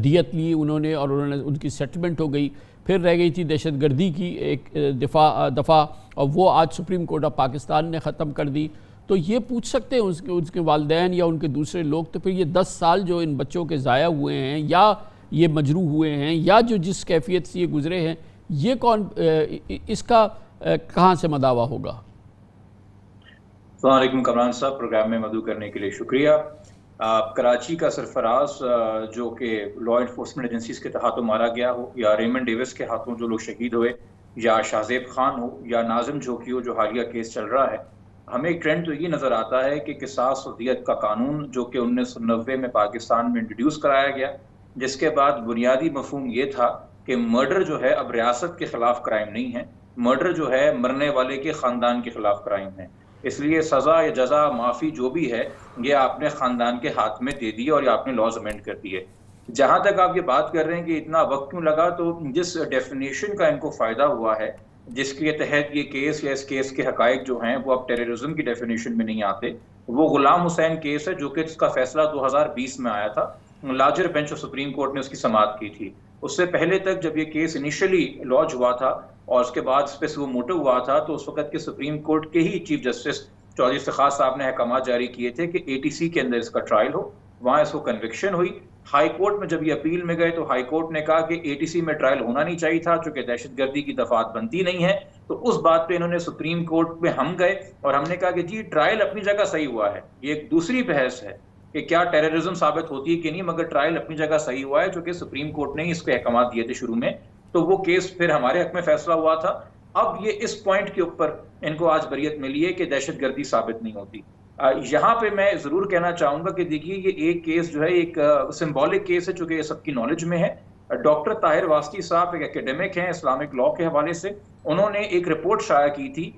[SPEAKER 2] دیت لی انہوں نے، اور ان کی سیٹلمنٹ ہو گئی. پھر رہ گئی تھی دہشت گردی کی ایک دفعہ، اور وہ آج سپریم کورٹ آف پاکستان نے ختم کر دی. تو یہ پوچھ سکتے ہیں اس کے والدین یا ان کے دوسرے لوگ، تو پھر یہ 10 سال جو ان بچوں کے ضائع ہوئے ہیں یا یہ مجروح ہوئے ہیں یا جو جس کیفیت سے یہ گزرے ہیں، یہ کون اس کا کہاں سے مداوع ہوگا؟
[SPEAKER 6] السلام علیکم کامران صاحب، پروگرام میں مدعو کرنے کے لیے شکریہ. کراچی کا سرفراز جو کہ لا انفورسمنٹ ایجنسیز کے ہاتھوں مارا گیا ہو، یا ریمنڈ ڈیوس کے ہاتھوں جو لوگ شہید ہوئے، یا شاہزیب خان ہو، یا ناظم جھوکی ہو جو حالیہ کیس چل رہا ہے، ہمیں ایک ٹرینڈ تو یہ نظر آتا ہے کہ قصاص اور دیت کا قانون جو کہ 1990 میں پاکستان میں انٹروڈیوس کرایا گیا، جس کے بعد بنیادی مفہوم یہ تھا کہ مرڈر جو ہے اب ریاست کے خلاف کرائم نہیں ہے، مرڈر جو ہے مرنے والے کے خاندان کے خلاف کرائم ہے. اس لیے سزا یا جزا معافی جو بھی ہے یہ آپ نے خاندان کے ہاتھ میں دے دی اور یہ آپ نے لاز امینڈ کر دی ہے. جہاں تک آپ یہ بات کر رہے ہیں کہ اتنا وقت کیوں لگا، تو جس ڈیفینیشن کا ان کو فائدہ ہوا ہے، جس کے تحت یہ کیس یا اس کیس کے حقائق جو ہیں وہ اب ٹیررزم کی ڈیفینیشن میں نہیں آتے، وہ غلام حسین کیس ہے جو کہ اس کا فیصلہ 2020 میں آیا تھا. Larger bench of supreme court نے اس کی سماعت کی تھی. اس سے پہلے تک جب یہ کیس انیشلی لانچ ہوا تھا اور اس کے بعد اس پہ وہ موٹو ہوا تھا، تو اس وقت کے سپریم کورٹ کے ہی چیف جسٹس چودھری افتخار صاحب نے احکامات جاری کیے تھے کہ ATC کے اندر اس کا ٹرائل ہو. وہاں اس کو کنوکشن ہوئی. ہائی کورٹ میں جب یہ اپیل میں گئے تو ہائی کورٹ نے کہا کہ ATC میں ٹرائل ہونا نہیں چاہیے تھا چونکہ دہشت گردی کی دفعات بنتی نہیں ہے، تو اس بات پہ انہوں نے سپریم کورٹ میں ہم گئے اور ہم نے کہا کہ جی ٹرائل اپنی جگہ صحیح ہوا ہے، یہ ایک دوسری بحث ہے کہ کیا ٹیررزم ثابت ہوتی ہے کہ نہیں، مگر ٹرائل اپنی جگہ صحیح ہوا ہے، چونکہ سپریم کورٹ نے اس کے احکامات دیے تھے شروع میں، تو وہ کیس پھر ہمارے حق میں فیصلہ ہوا تھا۔ اب یہ اس پوائنٹ کے اوپر ان کو آج بریت ملی ہے کہ دہشت گردی ثابت نہیں ہوتی۔ یہاں پہ میں ضرور کہنا چاہوں گا کہ دیکھیے یہ ایک کیس جو ہے ایک سمبولک کیس ہے، چونکہ یہ سب کی نالج میں ہے۔ ڈاکٹر طاہر واسطی صاحب ایک اکیڈمک ہیں اسلامک لا کے حوالے سے، انہوں نے ایک رپورٹ شائع کی تھی،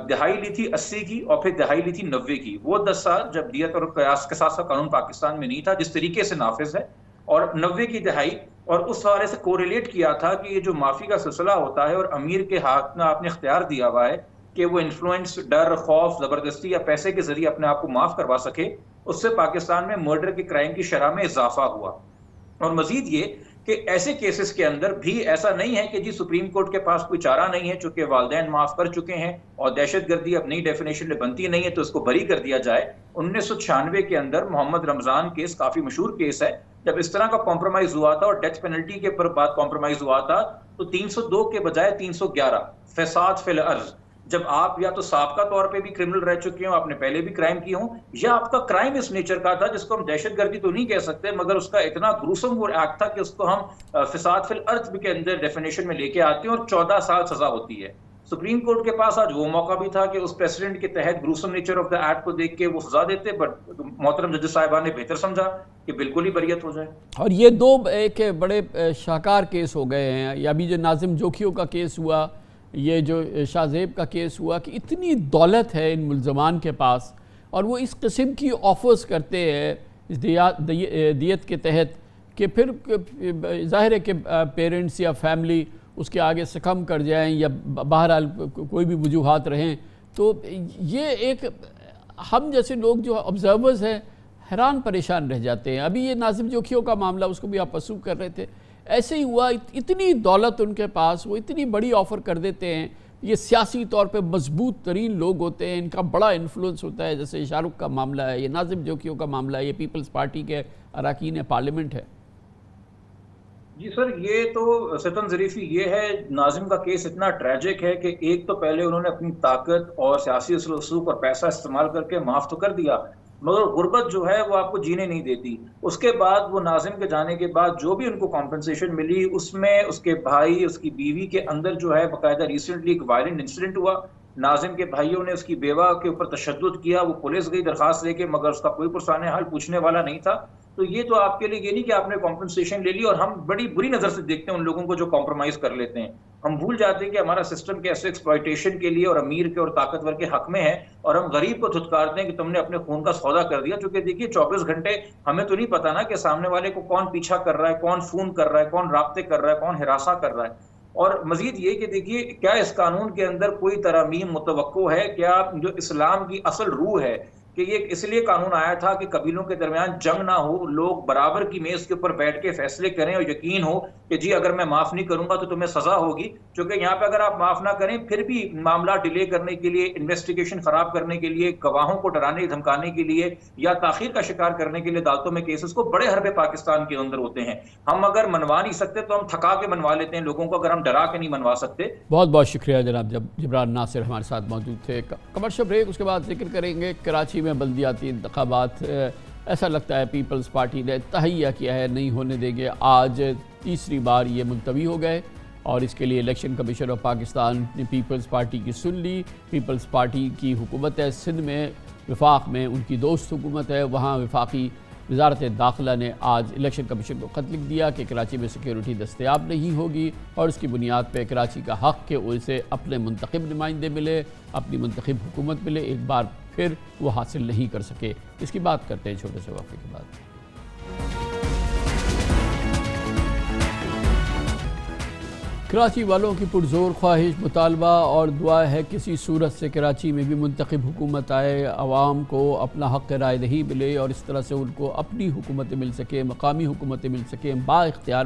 [SPEAKER 6] دہائی لی تھی 80 کی اور پھر دہائی لی تھی 90 کی، وہ 10 سال جب دیت اور قیاس کے ساتھ قانون پاکستان میں نہیں تھا جس طریقے سے نافذ ہے، اور 90 کی دہائی، اور اس حوالے سے کوریلیٹ کیا تھا کہ یہ جو معافی کا سلسلہ ہوتا ہے اور امیر کے ہاتھ میں آپ نے اختیار دیا ہوا ہے کہ وہ انفلوئنس، ڈر، خوف، زبردستی یا پیسے کے ذریعے اپنے آپ کو معاف کروا سکے، اس سے پاکستان میں مرڈر کے کرائم کی شرح میں اضافہ ہوا۔ اور مزید یہ کہ ایسے کیسز کے اندر بھی ایسا نہیں ہے کہ جی سپریم کورٹ کے پاس کوئی چارہ نہیں ہے، چونکہ والدین معاف کر چکے ہیں اور دہشت گردی اب نئی ڈیفینیشن میں بنتی نہیں ہے تو اس کو بری کر دیا جائے۔ 1996 کے اندر محمد رمضان کیس کافی مشہور کیس ہے، جب اس طرح کا کمپرومائز ہوا تھا اور ڈیتھ پینلٹی کے پر بعد کمپرومائز ہوا تھا تو 302 کے بجائے 311 فساد فی الارض، جب آپ یا تو سابقہ طور پہ بھی کرمنل رہ چکے ہوں، آپ نے پہلے بھی کرائم کیے ہوں، یا آپ کا کرائم اس نیچر کا تھا جس کو ہم دہشت گردی تو نہیں کہہ سکتے مگر اس کا اتنا گروسم وہ ایکٹ تھا کہ اس کو ہم فساد فی الارض کے اندر ڈیفینیشن میں لے کے آتے ہیں اور 14 سال سزا ہوتی ہے۔ سپریم کورٹ کے پاس آج وہ موقع بھی تھا کہ اس پریسیڈنٹ کے تحت گروسم نیچر آف دا ایکٹ کو دیکھ کے وہ سزا دیتے، بٹ محترم جج صاحبان نے بہتر سمجھا کہ بالکل ہی بریت ہو جائے۔
[SPEAKER 2] اور یہ دو ایک بڑے شاہکار کیس ہو گئے ہیں، یا ابھی جو ناظم جوکھیوں کا کیس ہوا، یہ جو شاہ زیب کا کیس ہوا، کہ اتنی دولت ہے ان ملزمان کے پاس اور وہ اس قسم کی آفرز کرتے ہیں اس دیت کے تحت کہ پھر ظاہر ہے کہ پیرنٹس یا فیملی اس کے آگے سکم کر جائیں یا بہرحال کوئی بھی وجوہات رہیں، تو یہ ایک ہم جیسے لوگ جو آبزرورز ہیں حیران پریشان رہ جاتے ہیں۔ ابھی یہ ناظم جوکھیوں کا معاملہ، اس کو بھی آپ پرسو کر رہے تھے، ایسے ہی ہوا، اتنی دولت ان کے پاس، وہ اتنی بڑی آفر کر دیتے ہیں، یہ سیاسی طور پہ مضبوط ترین لوگ ہوتے ہیں، ان کا بڑا انفلوئنس ہوتا ہے، جیسے شاہ رخ کا معاملہ ہے، یہ ناظم جوکھیوں کا معاملہ ہے، یہ پیپلز پارٹی کے اراکین پارلیمنٹ ہے۔
[SPEAKER 6] جی سر، یہ تو ستن ظریفی یہ ہے، ناظم کا کیس اتنا ٹریجک ہے کہ ایک تو پہلے انہوں نے اپنی طاقت اور سیاسی اصل رسوخ اور پیسہ استعمال کر کے معاف تو کر دیا، مگر غربت جو ہے وہ آپ کو جینے نہیں دیتی۔ اس کے بعد وہ ناظم کے جانے کے بعد جو بھی ان کو کمپنسیشن ملی، اس میں اس کے بھائی، اس کی بیوی کے اندر جو ہے باقاعدہ ریسنٹلی ایک وائلنٹ انسیڈنٹ ہوا، ناظم کے بھائیوں نے اس کی بیوہ کے اوپر تشدد کیا، وہ پولیس گئی درخواست لے کے مگر اس کا کوئی پرسان حال پوچھنے والا نہیں تھا۔ تو یہ تو آپ کے لیے یہ نہیں کہ آپ نے کمپنسیشن لے لی، اور ہم بڑی بری نظر سے دیکھتے ہیں ان لوگوں کو جو کمپرومائز کر لیتے ہیں۔ ہم بھول جاتے ہیں کہ ہمارا سسٹم کیسے ایکسپلائٹیشن کے لیے اور امیر کے اور طاقتور کے حق میں ہے، اور ہم غریب کو دھتکارتے ہیں کہ تم نے اپنے خون کا سودا کر دیا، چونکہ دیکھیے 24 گھنٹے ہمیں تو نہیں پتا نا کہ سامنے والے کو کون پیچھا کر رہا ہے، کون فون کر رہا ہے، کون رابطے کر رہا ہے، کون ہراساں کر رہا ہے۔ اور مزید یہ کہ دیکھیے کیا اس قانون کے اندر کوئی ترامیم متوقع ہے؟ کیا جو اسلام کی اصل روح ہے کہ یہ اس لیے قانون آیا تھا کہ قبیلوں کے درمیان جنگ نہ ہو، لوگ برابر کی میز کے اوپر بیٹھ کے فیصلے کریں اور یقین ہو کہ جی اگر میں معاف نہیں کروں گا تو تمہیں سزا ہوگی، چونکہ یہاں پہ اگر آپ معاف نہ کریں پھر بھی معاملہ ڈیلے کرنے کے لیے، انویسٹیگیشن خراب کرنے کے لیے، گواہوں کو ڈرانے دھمکانے کے لیے یا تاخیر کا شکار کرنے کے لیے عدالتوں میں کیسز کو بڑے حربے پاکستان کے اندر ہوتے ہیں۔ ہم اگر منوا نہیں سکتے تو ہم تھکا کے منوا لیتے ہیں لوگوں کو، اگر ہم ڈرا کے نہیں منوا سکتے۔
[SPEAKER 2] بہت بہت شکریہ جناب جبران ناصر ہمارے ساتھ موجود تھے۔ کمرشل بریک، اس کے بعد ذکر کریں گے کراچی میں بلدیاتی انتخابات۔ ایسا لگتا ہے پیپلز پارٹی نے تہیہ کیا ہے، نہیں ہونے دیں گے۔ آج تیسری بار یہ ملتوی ہو گئے اور اس کے لیے الیکشن کمیشن آف پاکستان نے پیپلز پارٹی کی سن لی۔ پیپلز پارٹی کی حکومت ہے سندھ میں، وفاق میں ان کی دوست حکومت ہے، وہاں وفاقی وزارت داخلہ نے آج الیکشن کمیشن کو خط لکھ دیا کہ کراچی میں سیکیورٹی دستیاب نہیں ہوگی، اور اس کی بنیاد پہ کراچی کا حق کہ اسے اپنے منتخب نمائندے ملے، اپنی منتخب حکومت ملے، ایک بار پھر وہ حاصل نہیں کر سکے۔ اس کی بات کرتے ہیں چھوٹے سے وقفے کے بعد۔ کراچی والوں کی پرزور خواہش، مطالبہ اور دعا ہے کسی صورت سے کراچی میں بھی منتخب حکومت آئے، عوام کو اپنا حق رائے دہی ملے اور اس طرح سے ان کو اپنی حکومتیں مل سکیں، مقامی حکومتیں مل سکیں، با اختیار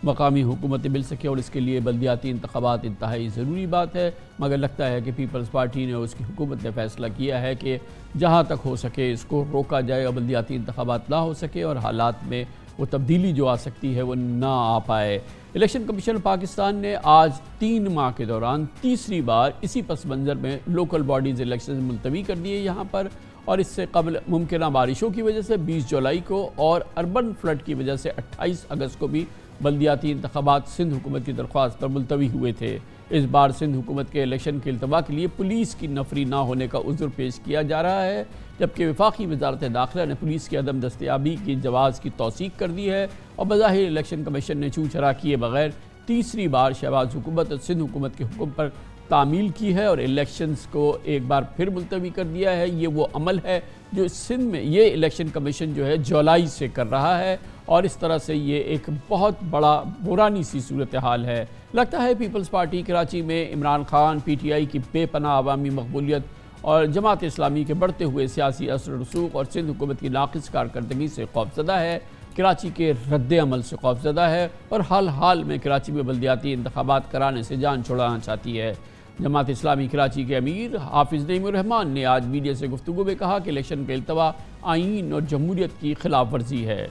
[SPEAKER 2] مقامی حکومتیں مل سکیں، اور اس کے لیے بلدیاتی انتخابات انتہائی ضروری بات ہے۔ مگر لگتا ہے کہ پیپلز پارٹی نے اور اس کی حکومت نے فیصلہ کیا ہے کہ جہاں تک ہو سکے اس کو روکا جائے اور بلدیاتی انتخابات نہ ہو سکے اور حالات میں وہ تبدیلی جو آ سکتی ہے وہ نہ آ پائے۔ الیکشن کمیشن پاکستان نے آج 3 ماہ کے دوران تیسری بار اسی پس منظر میں لوکل باڈیز الیکشن ملتوی کر دیے یہاں پر، اور اس سے قبل ممکنہ بارشوں کی وجہ سے 20 جولائی کو اور اربن فلڈ کی وجہ سے 28 اگست کو بھی بلدیاتی انتخابات سندھ حکومت کی درخواست پر ملتوی ہوئے تھے۔ اس بار سندھ حکومت کے الیکشن کے التوا کے لیے پولیس کی نفری نہ ہونے کا عذر پیش کیا جا رہا ہے، جبکہ وفاقی وزارت داخلہ نے پولیس کی عدم دستیابی کی جواز کی توثیق کر دی ہے، اور بظاہر الیکشن کمیشن نے چوں چرا کیے بغیر تیسری بار شہباز حکومت اور سندھ حکومت کے حکم پر تعمیل کی ہے اور الیکشنز کو ایک بار پھر ملتوی کر دیا ہے۔ یہ وہ عمل ہے جو سندھ میں یہ الیکشن کمیشن جو ہے جولائی سے کر رہا ہے، اور اس طرح سے یہ ایک بہت بڑا بحرانی سی صورتحال ہے۔ لگتا ہے پیپلز پارٹی کراچی میں Imran Khan, P T I کی بے پناہ عوامی مقبولیت اور جماعت اسلامی کے بڑھتے ہوئے سیاسی اثر و رسوخ اور سندھ حکومت کی ناقص کارکردگی سے خوفزدہ ہے، کراچی کے رد عمل سے خوفزدہ ہے، اور حال میں کراچی میں بلدیاتی انتخابات کرانے سے جان چھڑانا چاہتی ہے۔ جماعت اسلامی کراچی کے امیر حافظ نعیم الرحمان نے آج میڈیا سے گفتگو میں کہا کہ الیکشن کا التوا آئین اور جمہوریت کی خلاف ورزی ہے۔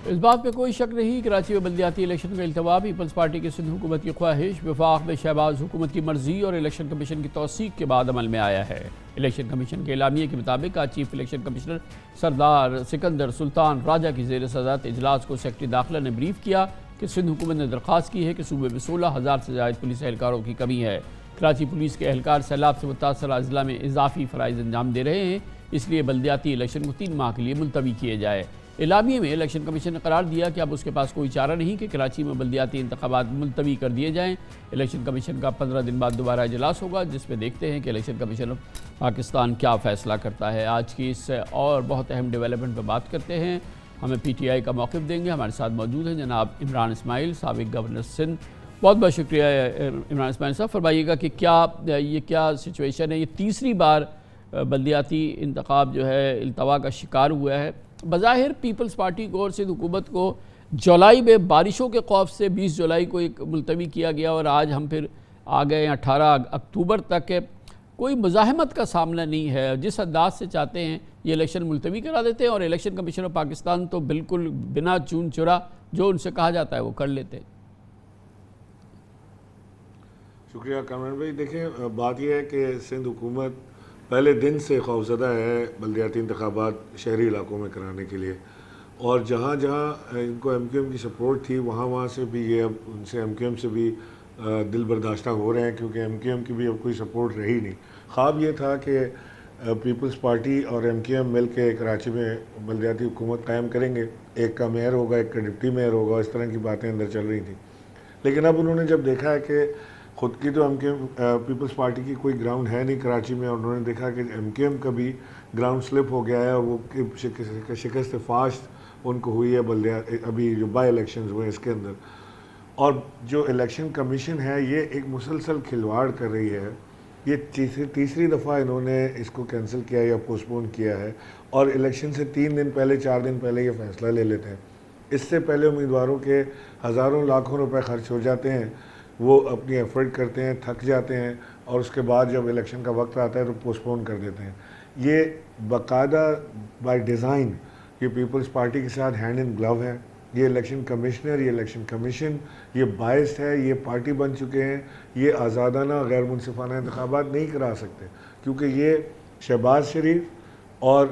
[SPEAKER 2] اس بات پہ کوئی شک نہیں، کراچی میں بلدیاتی الیکشن کا التوا پیپلز پارٹی کے سندھ حکومت کی خواہش، وفاق میں شہباز حکومت کی مرضی اور الیکشن کمیشن کی توثیق کے بعد عمل میں آیا ہے۔ الیکشن کمیشن کے اعلامیے کے مطابق آج چیف الیکشن کمشنر سردار سکندر سلطان راجہ کی زیر صدارت اجلاس کو سیکرٹری داخلہ نے بریف کیا کہ سندھ حکومت نے درخواست کی ہے کہ صوبے میں 16,000 سے زائد پولیس اہلکاروں کی کمی ہے۔ کراچی پولیس کے اہلکار سیلاب سے متاثرہ اضلاع میں اضافی فرائض انجام دے رہے ہیں، اس لیے بلدیاتی الیکشن کو 3 ماہ کے لیے ملتوی کیے جائے۔ اعلامیے میں الیکشن کمیشن نے قرار دیا کہ اب اس کے پاس کوئی چارہ نہیں کہ کراچی میں بلدیاتی انتخابات ملتوی کر دیے جائیں۔ الیکشن کمیشن کا 15 دن بعد دوبارہ اجلاس ہوگا، جس میں دیکھتے ہیں کہ الیکشن کمیشن پاکستان کیا فیصلہ کرتا ہے۔ آج کی اس اور بہت اہم ڈیولپمنٹ پہ بات کرتے ہیں، ہمیں پی ٹی آئی کا موقف دیں گے۔ ہمارے ساتھ موجود ہیں جناب عمران اسماعیل، سابق گورنر سندھ۔ بہت بہت شکریہ عمران اسماعیل صاحب، فرمائیے گا کہ یہ کیا سچویشن ہے؟ یہ تیسری بار بلدیاتی انتخاب جو ہے التوا کا شکار ہوا ہے۔ بظاہر پیپلز پارٹی کو اور سندھ حکومت کو جولائی میں بارشوں کے خوف سے 20 جولائی کو ایک ملتوی کیا گیا، اور آج ہم پھر آ گئے ہیں 18 اکتوبر تک۔ کوئی مزاحمت کا سامنا نہیں ہے، جس انداز سے چاہتے ہیں یہ الیکشن ملتوی کرا دیتے ہیں، اور الیکشن کمیشن آف پاکستان تو بالکل بنا چون چرا جو ان سے کہا جاتا ہے وہ کر لیتے ہیں۔
[SPEAKER 7] شکریہ کامران بھائی۔ دیکھیں، بات یہ ہے کہ سندھ حکومت پہلے دن سے خوفزدہ ہے بلدیاتی انتخابات شہری علاقوں میں کرانے کے لیے، اور جہاں جہاں ان کو ایم کیو ایم کی سپورٹ تھی وہاں سے بھی یہ اب ان سے ایم کیو ایم سے بھی دل برداشتہ ہو رہے ہیں، کیونکہ ایم کیو ایم کی بھی اب کوئی سپورٹ رہی نہیں۔ خواب یہ تھا کہ پیپلز پارٹی اور ایم کیو ایم مل کے کراچی میں بلدیاتی حکومت قائم کریں گے، ایک کا میئر ہوگا، ایک کا ڈپٹی میئر ہوگا، اس طرح کی باتیں اندر چل رہی تھیں۔ لیکن اب انہوں نے جب دیکھا ہے کہ خود کی تو M Q M Peoples Party کی کوئی گراؤنڈ ہے نہیں کراچی میں، اور انہوں نے دیکھا کہ ایم کیو ایم کا بھی گراؤنڈ سلپ ہو گیا ہے، اور وہ شکست فاشت ان کو ہوئی ہے ابھی جو بائی الیکشنز ہوئے اس کے اندر۔ اور جو الیکشن کمیشن ہے یہ ایک مسلسل کھلواڑ کر رہی ہے، یہ تیسری دفعہ انہوں نے اس کو کینسل کیا یا پوسٹپون کیا ہے، اور الیکشن سے 3 دن پہلے 4 دن پہلے یہ فیصلہ لے لیتے ہیں۔ اس سے پہلے امیدواروں کے ہزاروں لاکھوں روپے خرچ ہو جاتے ہیں، وہ اپنی ایفرٹ کرتے ہیں، تھک جاتے ہیں، اور اس کے بعد جب الیکشن کا وقت آتا ہے تو پوسٹپون کر دیتے ہیں۔ یہ باقاعدہ بائی ڈیزائن یہ پیپلز پارٹی کے ساتھ ہینڈ ان گلو ہے۔ یہ الیکشن کمشنر، یہ الیکشن کمیشن یہ باعث ہے، یہ پارٹی بن چکے ہیں، یہ آزادانہ غیر منصفانہ انتخابات نہیں کرا سکتے، کیونکہ یہ شہباز شریف اور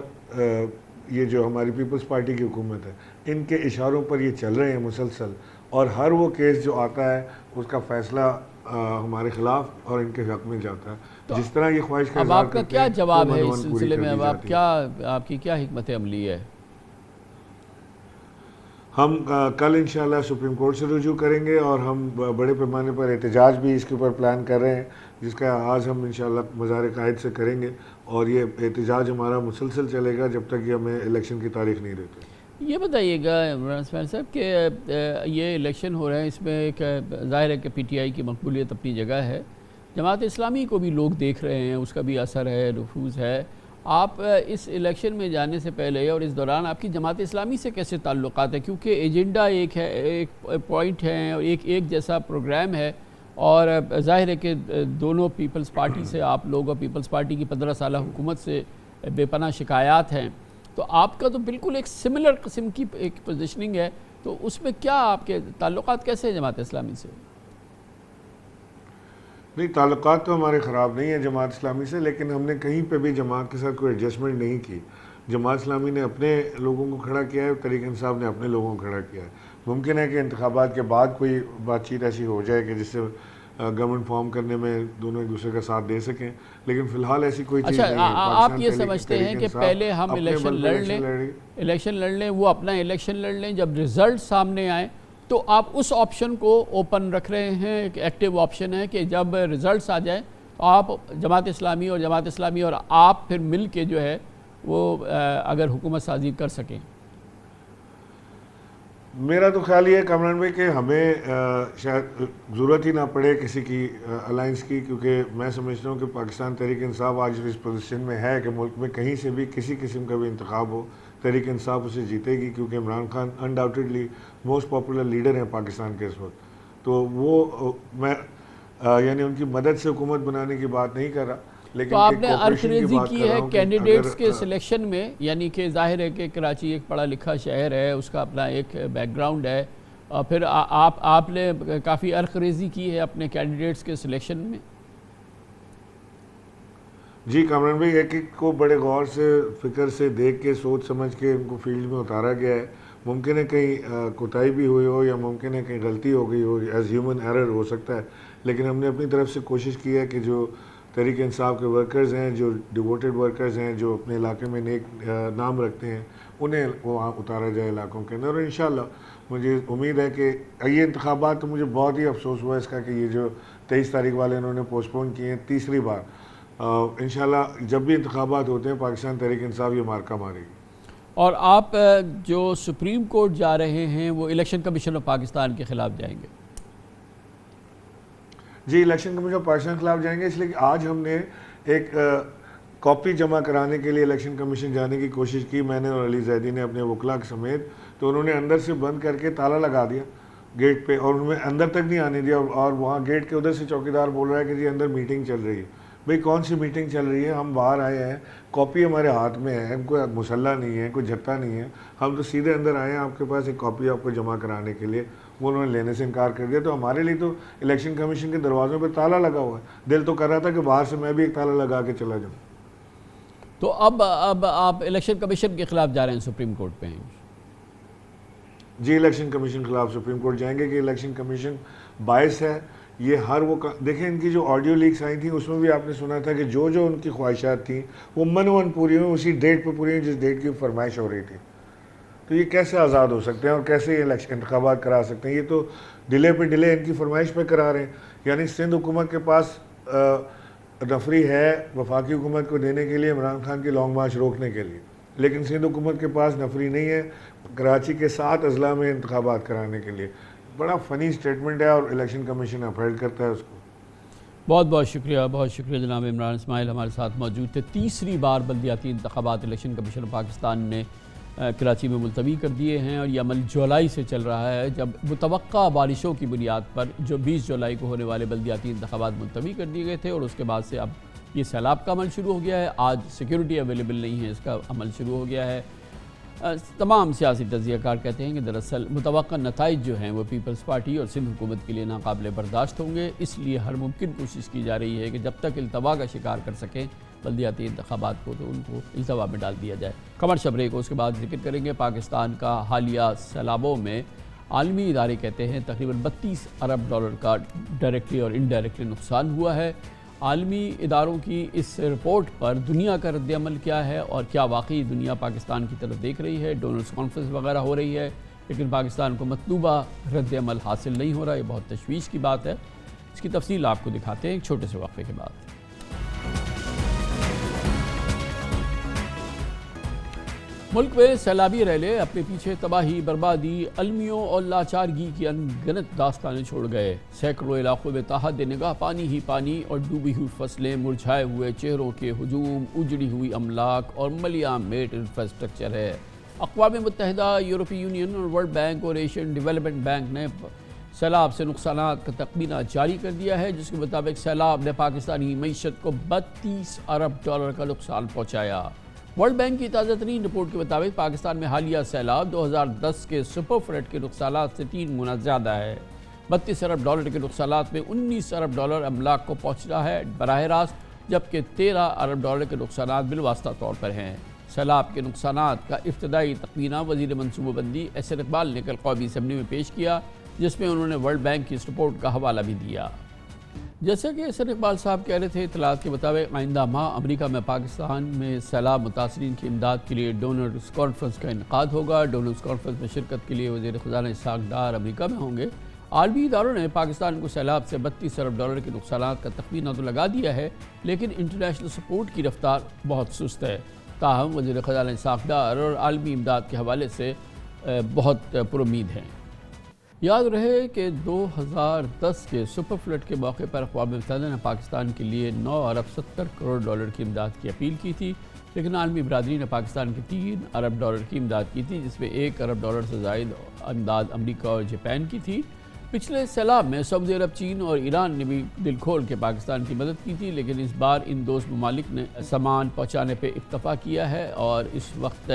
[SPEAKER 7] یہ جو ہماری پیپلز پارٹی کی حکومت ہے ان کے اشاروں پر یہ چل رہے ہیں مسلسل، اور ہر وہ کیس جو آتا ہے اس کا فیصلہ ہمارے خلاف اور ان کے حق میں جاتا ہے۔ جس طرح یہ خواہش کا
[SPEAKER 2] اب آپ کا کیا جواب ہے اس سلسلے میں؟ اب آپ کی کیا حکمت عملی ہے؟
[SPEAKER 7] ہم کل انشاءاللہ سپریم کورٹ سے رجوع کریں گے، اور ہم بڑے پیمانے پر احتجاج بھی اس کے اوپر پلان کر رہے ہیں، جس کا آغاز ہم انشاءاللہ مزار قائد سے کریں گے، اور یہ احتجاج ہمارا مسلسل چلے گا جب تک یہ ہمیں الیکشن کی تاریخ نہیں دیتے۔
[SPEAKER 2] یہ بتائیے گا عمران اسماعیل صاحب کہ یہ الیکشن ہو رہے ہیں، اس میں ایک ظاہر ہے کہ پی ٹی آئی کی مقبولیت اپنی جگہ ہے، جماعت اسلامی کو بھی لوگ دیکھ رہے ہیں، اس کا بھی اثر ہے، نفوذ ہے۔ آپ اس الیکشن میں جانے سے پہلے اور اس دوران آپ کی جماعت اسلامی سے کیسے تعلقات ہیں؟ کیونکہ ایجنڈا ایک ہے، ایک پوائنٹ ہے، اور ایک جیسا پروگرام ہے، اور ظاہر ہے کہ دونوں پیپلز پارٹی سے آپ لوگ اور پیپلز پارٹی کی 15 سالہ حکومت سے بے پناہ شکایات ہیں۔ تو آپ کا تو بالکل ایک سملر قسم کی ایک پوزیشننگ ہے، تو اس میں کیا آپ کے تعلقات کیسے ہیں جماعت اسلامی سے؟
[SPEAKER 7] نہیں، تعلقات تو ہمارے خراب نہیں ہیں جماعت اسلامی سے، لیکن ہم نے کہیں پہ بھی جماعت کے ساتھ کوئی ایڈجسٹمنٹ نہیں کی۔ جماعت اسلامی نے اپنے لوگوں کو کھڑا کیا ہے، تحریک انصاف نے اپنے لوگوں کو کھڑا کیا ہے۔ ممکن ہے کہ انتخابات کے بعد کوئی بات چیت ایسی ہو جائے کہ جس سے گورنمنٹ فارم کرنے میں دونوں ایک دوسرے کا ساتھ دے سکیں، لیکن فی الحال ایسی کوئی چیز نہیں ہے۔
[SPEAKER 2] آپ یہ سمجھتے ہیں کہ پہلے ہم الیکشن لڑ لیں، وہ اپنا الیکشن لڑ لیں، جب رزلٹ سامنے آئیں تو آپ اس آپشن کو اوپن رکھ رہے ہیں، ایک ایکٹیو آپشن ہے کہ جب رزلٹس آ جائیں تو آپ جماعت اسلامی اور آپ پھر مل کے جو ہے وہ اگر حکومت سازی کر سکیں؟
[SPEAKER 7] میرا تو خیال یہ ہے کامران بھائی کہ ہمیں شاید ضرورت ہی نہ پڑے کسی کی الائنس کی، کیونکہ میں سمجھتا ہوں کہ پاکستان تحریک انصاف آج اس پوزیشن میں ہے کہ ملک میں کہیں سے بھی کسی قسم کا بھی انتخاب ہو، تحریک انصاف اسے جیتے گی، کیونکہ Imran Khan undoubtedly most popular leader ہیں پاکستان کے اس وقت۔ تو وہ میں یعنی ان کی مدد سے حکومت بنانے کی بات نہیں کر رہا، لیکن
[SPEAKER 2] تو آپ نے ارخریزی کی ہے کینڈیڈیٹس کے سلیکشن میں، یعنی کہ ظاہر ہے کہ کراچی ایک پڑھا لکھا شہر ہے، اس کا اپنا ایک بیک گراؤنڈ ہے، اور پھر آپ نے کافی ارخریزی کی ہے اپنے کینڈیڈیٹس کے سلیکشن میں؟
[SPEAKER 7] جی کامران بھائی، ایک ایک کو بڑے غور سے فکر سے دیکھ کے سوچ سمجھ کے ان کو فیلڈ میں اتارا گیا ہے۔ ممکن ہے کہیں کوتاہی بھی ہوئی ہو یا ممکن ہے کہیں غلطی ہو گئی ہو، ایز ہیومن ایرر ہو سکتا ہے، لیکن ہم نے اپنی طرف سے کوشش کی ہے کہ جو تحریک انصاف کے ورکرز ہیں، جو ڈیووٹڈ ورکرز ہیں، جو اپنے علاقے میں نیک نام رکھتے ہیں، انہیں وہاں اتارا جائے علاقوں کے اندر۔ اور انشاءاللہ مجھے امید ہے کہ یہ انتخابات تو مجھے بہت ہی افسوس ہوا اس کا کہ یہ جو 23 تاریخ والے انہوں نے پوسٹ پون کیے ہیں تیسری بار، انشاءاللہ جب بھی انتخابات ہوتے ہیں پاکستان تحریک انصاف یہ مارکہ مارے گی۔
[SPEAKER 2] اور آپ جو سپریم کورٹ جا رہے ہیں وہ الیکشن کمیشن آف پاکستان کے خلاف جائیں گے؟
[SPEAKER 7] جی، الیکشن کمیشن آف پاکستان کے خلاف جائیں گے، اس لیے کہ آج ہم نے ایک کاپی جمع کرانے کے لیے الیکشن کمیشن جانے کی کوشش کی، میں نے اور علی زیدی نے اپنے وکلاء سمیت، تو انہوں نے اندر سے بند کر کے تالا لگا دیا گیٹ پہ، اور انہوں نے اندر تک نہیں آنے دیا، اور وہاں گیٹ کے ادھر سے چوکیدار بول رہا ہے کہ جی اندر میٹنگ چل رہی ہے۔ بھئی کون سی میٹنگ چل رہی ہے؟ ہم باہر آئے ہیں، کاپی ہمارے ہاتھ میں ہے، کوئی مسلح نہیں ہے، کوئی جھٹا نہیں ہے، ہم تو سیدھے اندر آئے ہیں آپ کے پاس ایک کاپی آپ کو جمع کرانے کے لیے، وہ انہوں نے لینے سے انکار کر دیا۔ تو ہمارے لیے تو الیکشن کمیشن کے دروازوں پہ تالا لگا ہوا ہے، دل تو کر رہا تھا کہ باہر سے میں بھی ایک تالا لگا کے چلا جاؤں۔
[SPEAKER 2] تو اب آپ الیکشن کمیشن کے خلاف جا رہے ہیں، سپریم کورٹ پہ ہیں؟
[SPEAKER 7] جی، الیکشن کمیشن کے خلاف سپریم کورٹ جائیں گے کہ الیکشن کمیشن باعث ہے یہ ہر وہ دیکھیں ان کی جو آڈیو لیکس آئی تھیں اس میں بھی آپ نے سنا تھا کہ جو ان کی خواہشات تھیں وہ من پوری ہوئی، اسی ڈیٹ پہ پوری ہوئی جس ڈیٹ کی فرمائش ہو رہی تھی۔ تو یہ کیسے آزاد ہو سکتے ہیں اور کیسے یہ انتخابات کرا سکتے ہیں؟ یہ تو ڈیلے پہ ڈیلے ان کی فرمائش پہ کرا رہے ہیں۔ یعنی سندھ حکومت کے پاس نفری ہے وفاقی حکومت کو دینے کے لیے، عمران خان کی لانگ مارچ روکنے کے لیے، لیکن سندھ حکومت کے پاس نفری نہیں ہے کراچی کے 7 اضلاع میں انتخابات کرانے کے لیے۔ بڑا فنی سٹیٹمنٹ ہے اور الیکشن کمیشن اپہیلڈ کرتا ہے اس کو۔
[SPEAKER 2] بہت شکریہ جناب عمران اسماعیل ہمارے ساتھ موجود تھے۔ تیسری بار بلدیاتی انتخابات الیکشن کمیشن پاکستان نے کراچی میں ملتوی کر دیے ہیں، اور یہ عمل جولائی سے چل رہا ہے، جب متوقع بارشوں کی بنیاد پر جو 20 جولائی کو ہونے والے بلدیاتی انتخابات ملتوی کر دیے گئے تھے، اور اس کے بعد سے اب یہ سیلاب کا عمل شروع ہو گیا ہے۔ آج سیکیورٹی اویلیبل نہیں ہے، اس کا عمل شروع ہو گیا ہے۔ تمام سیاسی تجزیہ کار کہتے ہیں کہ دراصل متوقع نتائج جو ہیں وہ پیپلز پارٹی اور سندھ حکومت کے لیے ناقابل برداشت ہوں گے، اس لیے ہر ممکن کوشش کی جا رہی ہے کہ جب تک التوا کا شکار کر سکیں بلدیاتی انتخابات کو، تو ان کو التوا میں ڈال دیا جائے۔ کمرشل بریک کو اس کے بعد ذکر کریں گے۔ پاکستان کا حالیہ سیلابوں میں عالمی ادارے کہتے ہیں تقریباً $32 ارب کا ڈائریکٹلی اور انڈائریکٹلی نقصان ہوا ہے۔ عالمی اداروں کی اس رپورٹ پر دنیا کا رد عمل کیا ہے، اور کیا واقعی دنیا پاکستان کی طرف دیکھ رہی ہے؟ ڈونرز کانفرنس وغیرہ ہو رہی ہے، لیکن پاکستان کو مطلوبہ رد عمل حاصل نہیں ہو رہا، یہ بہت تشویش کی بات ہے۔ اس کی تفصیل آپ کو دکھاتے ہیں ایک چھوٹے سے وقفے کے بعد۔ ملک میں سیلابی ریلے اپنے پیچھے تباہی، بربادی، المیوں اور لاچارگی کی انگنت داستانیں چھوڑ گئے۔ سینکڑوں علاقوں میں تاحد نگاہ پانی ہی پانی اور ڈوبی ہوئی فصلیں، مرجھائے ہوئے چہروں کے ہجوم، اجڑی ہوئی املاک اور ملیاں میٹ انفراسٹرکچر ہے۔ اقوام متحدہ، یورپی یونین اور ورلڈ بینک اور ایشین ڈیولپمنٹ بینک نے سیلاب سے نقصانات کا تخمینہ جاری کر دیا ہے، جس کے مطابق سیلاب نے پاکستانی معیشت کو $32 ارب کا نقصان پہنچایا۔ ورلڈ بینک کی تازہ ترین رپورٹ کے مطابق پاکستان میں حالیہ سیلاب 2010 کے سپر فلڈ کے نقصانات سے 3 گنا زیادہ ہے۔ 32 ارب ڈالر کے نقصانات میں 19 ارب ڈالر املاک کو پہنچنا ہے براہ راست، جبکہ 13 ارب ڈالر کے نقصانات بالواسطہ طور پر ہیں۔ سیلاب کے نقصانات کا ابتدائی تخمینہ وزیر منصوبہ بندی احسن اقبال نے کل قومی اسمبلی میں پیش کیا، جس میں انہوں نے ورلڈ بینک کی اس رپورٹ کا حوالہ بھی دیا۔ جیسا کہ احسن اقبال صاحب کہہ رہے تھے، اطلاعات کے مطابق آئندہ ماہ امریکہ میں پاکستان میں سیلاب متاثرین کی امداد کے لیے ڈونرز کانفرنس کا انعقاد ہوگا۔ ڈونرز کانفرنس میں شرکت کے لیے وزیر خزانہ اسحاق ڈار امریکہ میں ہوں گے۔ عالمی اداروں نے پاکستان کو سیلاب سے 32 ارب ڈالر کے نقصانات کا تخمینہ تو لگا دیا ہے، لیکن انٹرنیشنل سپورٹ کی رفتار بہت سست ہے۔ تاہم وزیر خزانہ اسحاق ڈار اور عالمی امداد کے حوالے سے بہت پر امید ہیں۔ یاد رہے کہ 2010 کے سپر فلڈ کے موقع پر اقوام متحدہ نے پاکستان کے لیے 9 ارب 70 کروڑ ڈالر کی امداد کی اپیل کی تھی، لیکن عالمی برادری نے پاکستان کی 3 ارب ڈالر کی امداد کی تھی، جس میں 1 ارب ڈالر سے زائد امداد امریکہ اور جاپان کی تھی۔ پچھلے سیلاب میں سعودی عرب، چین اور ایران نے بھی دل کھول کے پاکستان کی مدد کی تھی، لیکن اس بار ان دوست ممالک نے سامان پہنچانے پہ اکتفا کیا ہے اور اس وقت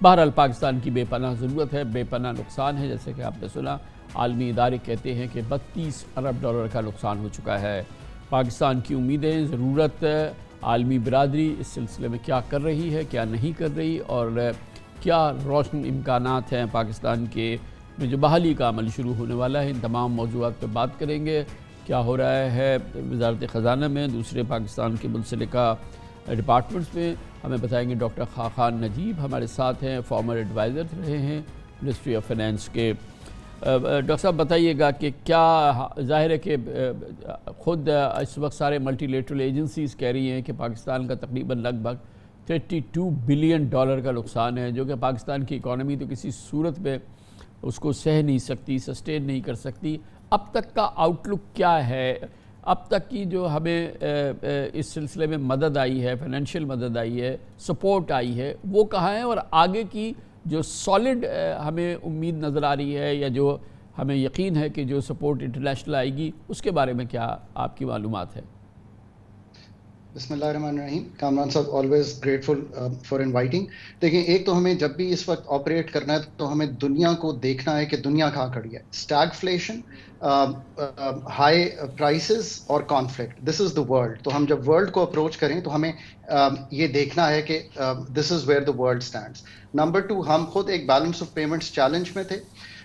[SPEAKER 2] بہرحال پاکستان کی بے پناہ ضرورت ہے، بے پناہ نقصان ہے۔ جیسے کہ آپ نے سنا، عالمی ادارے کہتے ہیں کہ 32 ارب ڈالر کا نقصان ہو چکا ہے۔ پاکستان کی امیدیں، ضرورت، عالمی برادری اس سلسلے میں کیا کر رہی ہے، کیا نہیں کر رہی، اور کیا روشن امکانات ہیں پاکستان کے میں جو بحالی کا عمل شروع ہونے والا ہے، ان تمام موضوعات پہ بات کریں گے۔ کیا ہو رہا ہے وزارت خزانہ میں، دوسرے پاکستان کے منسلکہ ڈپارٹمنٹس میں، ہمیں بتائیں گے ڈاکٹر خاقان نجیب ہمارے ساتھ ہیں، فارمر ایڈوائزر رہے ہیں منسٹری آف فائنانس کے۔ ڈاکٹر صاحب بتائیے گا کہ کیا ظاہر ہے کہ خود اس وقت سارے ملٹی لیٹرل ایجنسیز کہہ رہی ہیں کہ پاکستان کا تقریباً لگ بھگ 32 بلین ڈالر کا نقصان ہے، جو کہ پاکستان کی اکانومی تو کسی صورت میں اس کو سہ نہیں سکتی، سسٹین نہیں کر سکتی۔ اب تک کا آؤٹ لک کیا ہے؟ اب تک کی جو ہمیں اس سلسلے میں مدد آئی ہے، فائنینشیل مدد آئی ہے، سپورٹ آئی ہے، وہ کہاں ہے؟ اور آگے کی جو سالڈ ہمیں امید نظر آ رہی ہے یا جو ہمیں یقین ہے کہ جو سپورٹ انٹرنیشنل آئے گی، اس کے بارے میں کیا آپ کی معلومات ہے؟
[SPEAKER 8] بسم اللہ الرحمن الرحیم۔ کامران صاحب آلویز گریٹفل فار انوائٹنگ۔ دیکھیں، ایک تو ہمیں جب بھی اس وقت آپریٹ کرنا ہے تو ہمیں دنیا کو دیکھنا ہے کہ دنیا کہاں کھڑی ہے۔ اسٹیگفلیشن، ہائی پرائسز اور conflict, this is the world. تو ہم جب ورلڈ کو اپروچ کریں تو ہمیں یہ دیکھنا ہے کہ this is where the world stands. Number 2، ہم خود ایک بیلنس آف پیمنٹس چیلنج میں تھے،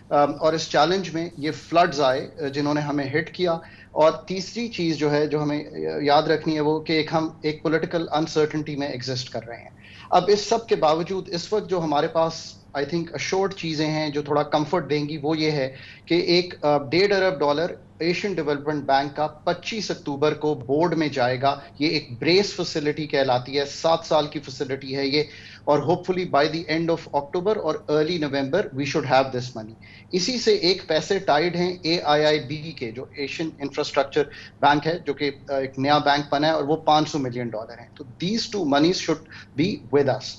[SPEAKER 8] اور اس چیلنج میں یہ فلڈز آئے جنہوں نے ہمیں ہٹ کیا۔ اور تیسری چیز جو ہے جو ہمیں یاد رکھنی ہے وہ کہ ہم ایک پولیٹیکل انسرٹنٹی میں ایگزسٹ کر رہے ہیں۔ اب اس سب کے باوجود اس وقت جو ہمارے پاس آئی تھنک اشورڈ چیزیں ہیں جو تھوڑا کمفرٹ دیں گی، وہ یہ ہے کہ ایک 1.5 ارب ڈالر ایشین ڈیولپمنٹ بینک کا 25 اکتوبر کو بورڈ میں جائے گا۔ یہ ایک بریس فیسلٹی کہلاتی ہے، 7 سال کی فیسلٹی ہے یہ، اور hopefully by the end of October اور early November we should have this money. اسی سے ایک پیسے ٹائیڈ ہیں AIIB کے، جو ایشین انفراسٹرکچر بینک ہے، جو کہ ایک نیا بینک بنا ہے، اور وہ $500 ملین ہیں۔ تو these two monies should be with us.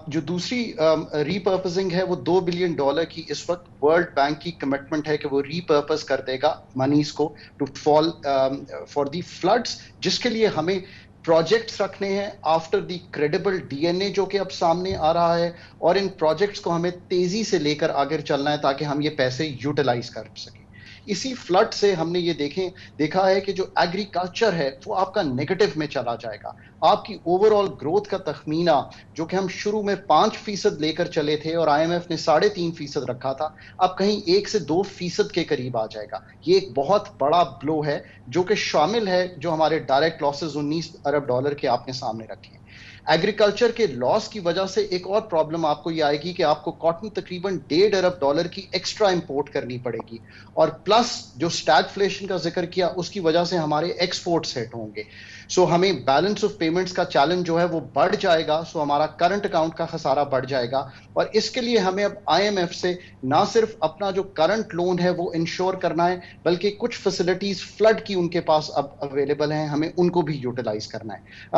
[SPEAKER 8] جو دوسری ری پرپزنگ ہے وہ $2 بلین کی اس وقت ورلڈ بینک کی کمٹمنٹ ہے کہ وہ ری پرپز کر دے گا منیز کو to fall for the floods, جس کے لیے ہمیں پروجیکٹس رکھنے ہیں آفٹر دی کریڈیبل DNA جو کہ اب سامنے آ رہا ہے، اور ان پروجیکٹس کو ہمیں تیزی سے لے کر آگے چلنا ہے تاکہ ہم یہ پیسے یوٹیلائز کر سکیں۔ اسی فلڈ سے ہم نے یہ دیکھا ہے کہ جو ایگریکلچر ہے وہ آپ کا نیگیٹو میں چلا جائے گا۔ آپ کی اوور آل گروتھ کا تخمینہ جو کہ ہم شروع میں 5% لے کر چلے تھے اور IMF نے 3.5% رکھا تھا، اب کہیں 1 سے 2% کے قریب آ جائے گا۔ یہ ایک بہت بڑا بلو ہے جو کہ شامل ہے جو ہمارے ڈائریکٹ لاسز 19 ارب ڈالر کے آپ نے سامنے رکھے ہیں۔ ایگریکلچر کے لاس کی وجہ سے ایک اور پرابلم آپ کو یہ آئے گی کہ آپ کو کاٹن تقریباً 1.5 ارب ڈالر کی ایکسٹرا امپورٹ کرنی پڑے گی، اور پلس جو اسٹیگفلیشن کا ذکر کیا اس کی وجہ سے ہمارے ایکسپورٹس ہٹ ہوں گے۔ سو ہمیں بیلنس آف پیمنٹس کا چیلنج جو ہے وہ بڑھ جائے گا، سو ہمارا کرنٹ اکاؤنٹ کا خسارہ بڑھ جائے گا، اور اس کے لیے ہمیں اب IMF سے نہ صرف اپنا جو کرنٹ لون ہے وہ انشور کرنا ہے، بلکہ کچھ فیسلٹیز فلڈ کی ان کے پاس اب اویلیبل ہیں، ہمیں ان کو بھی یوٹیلائز کرنا ہے۔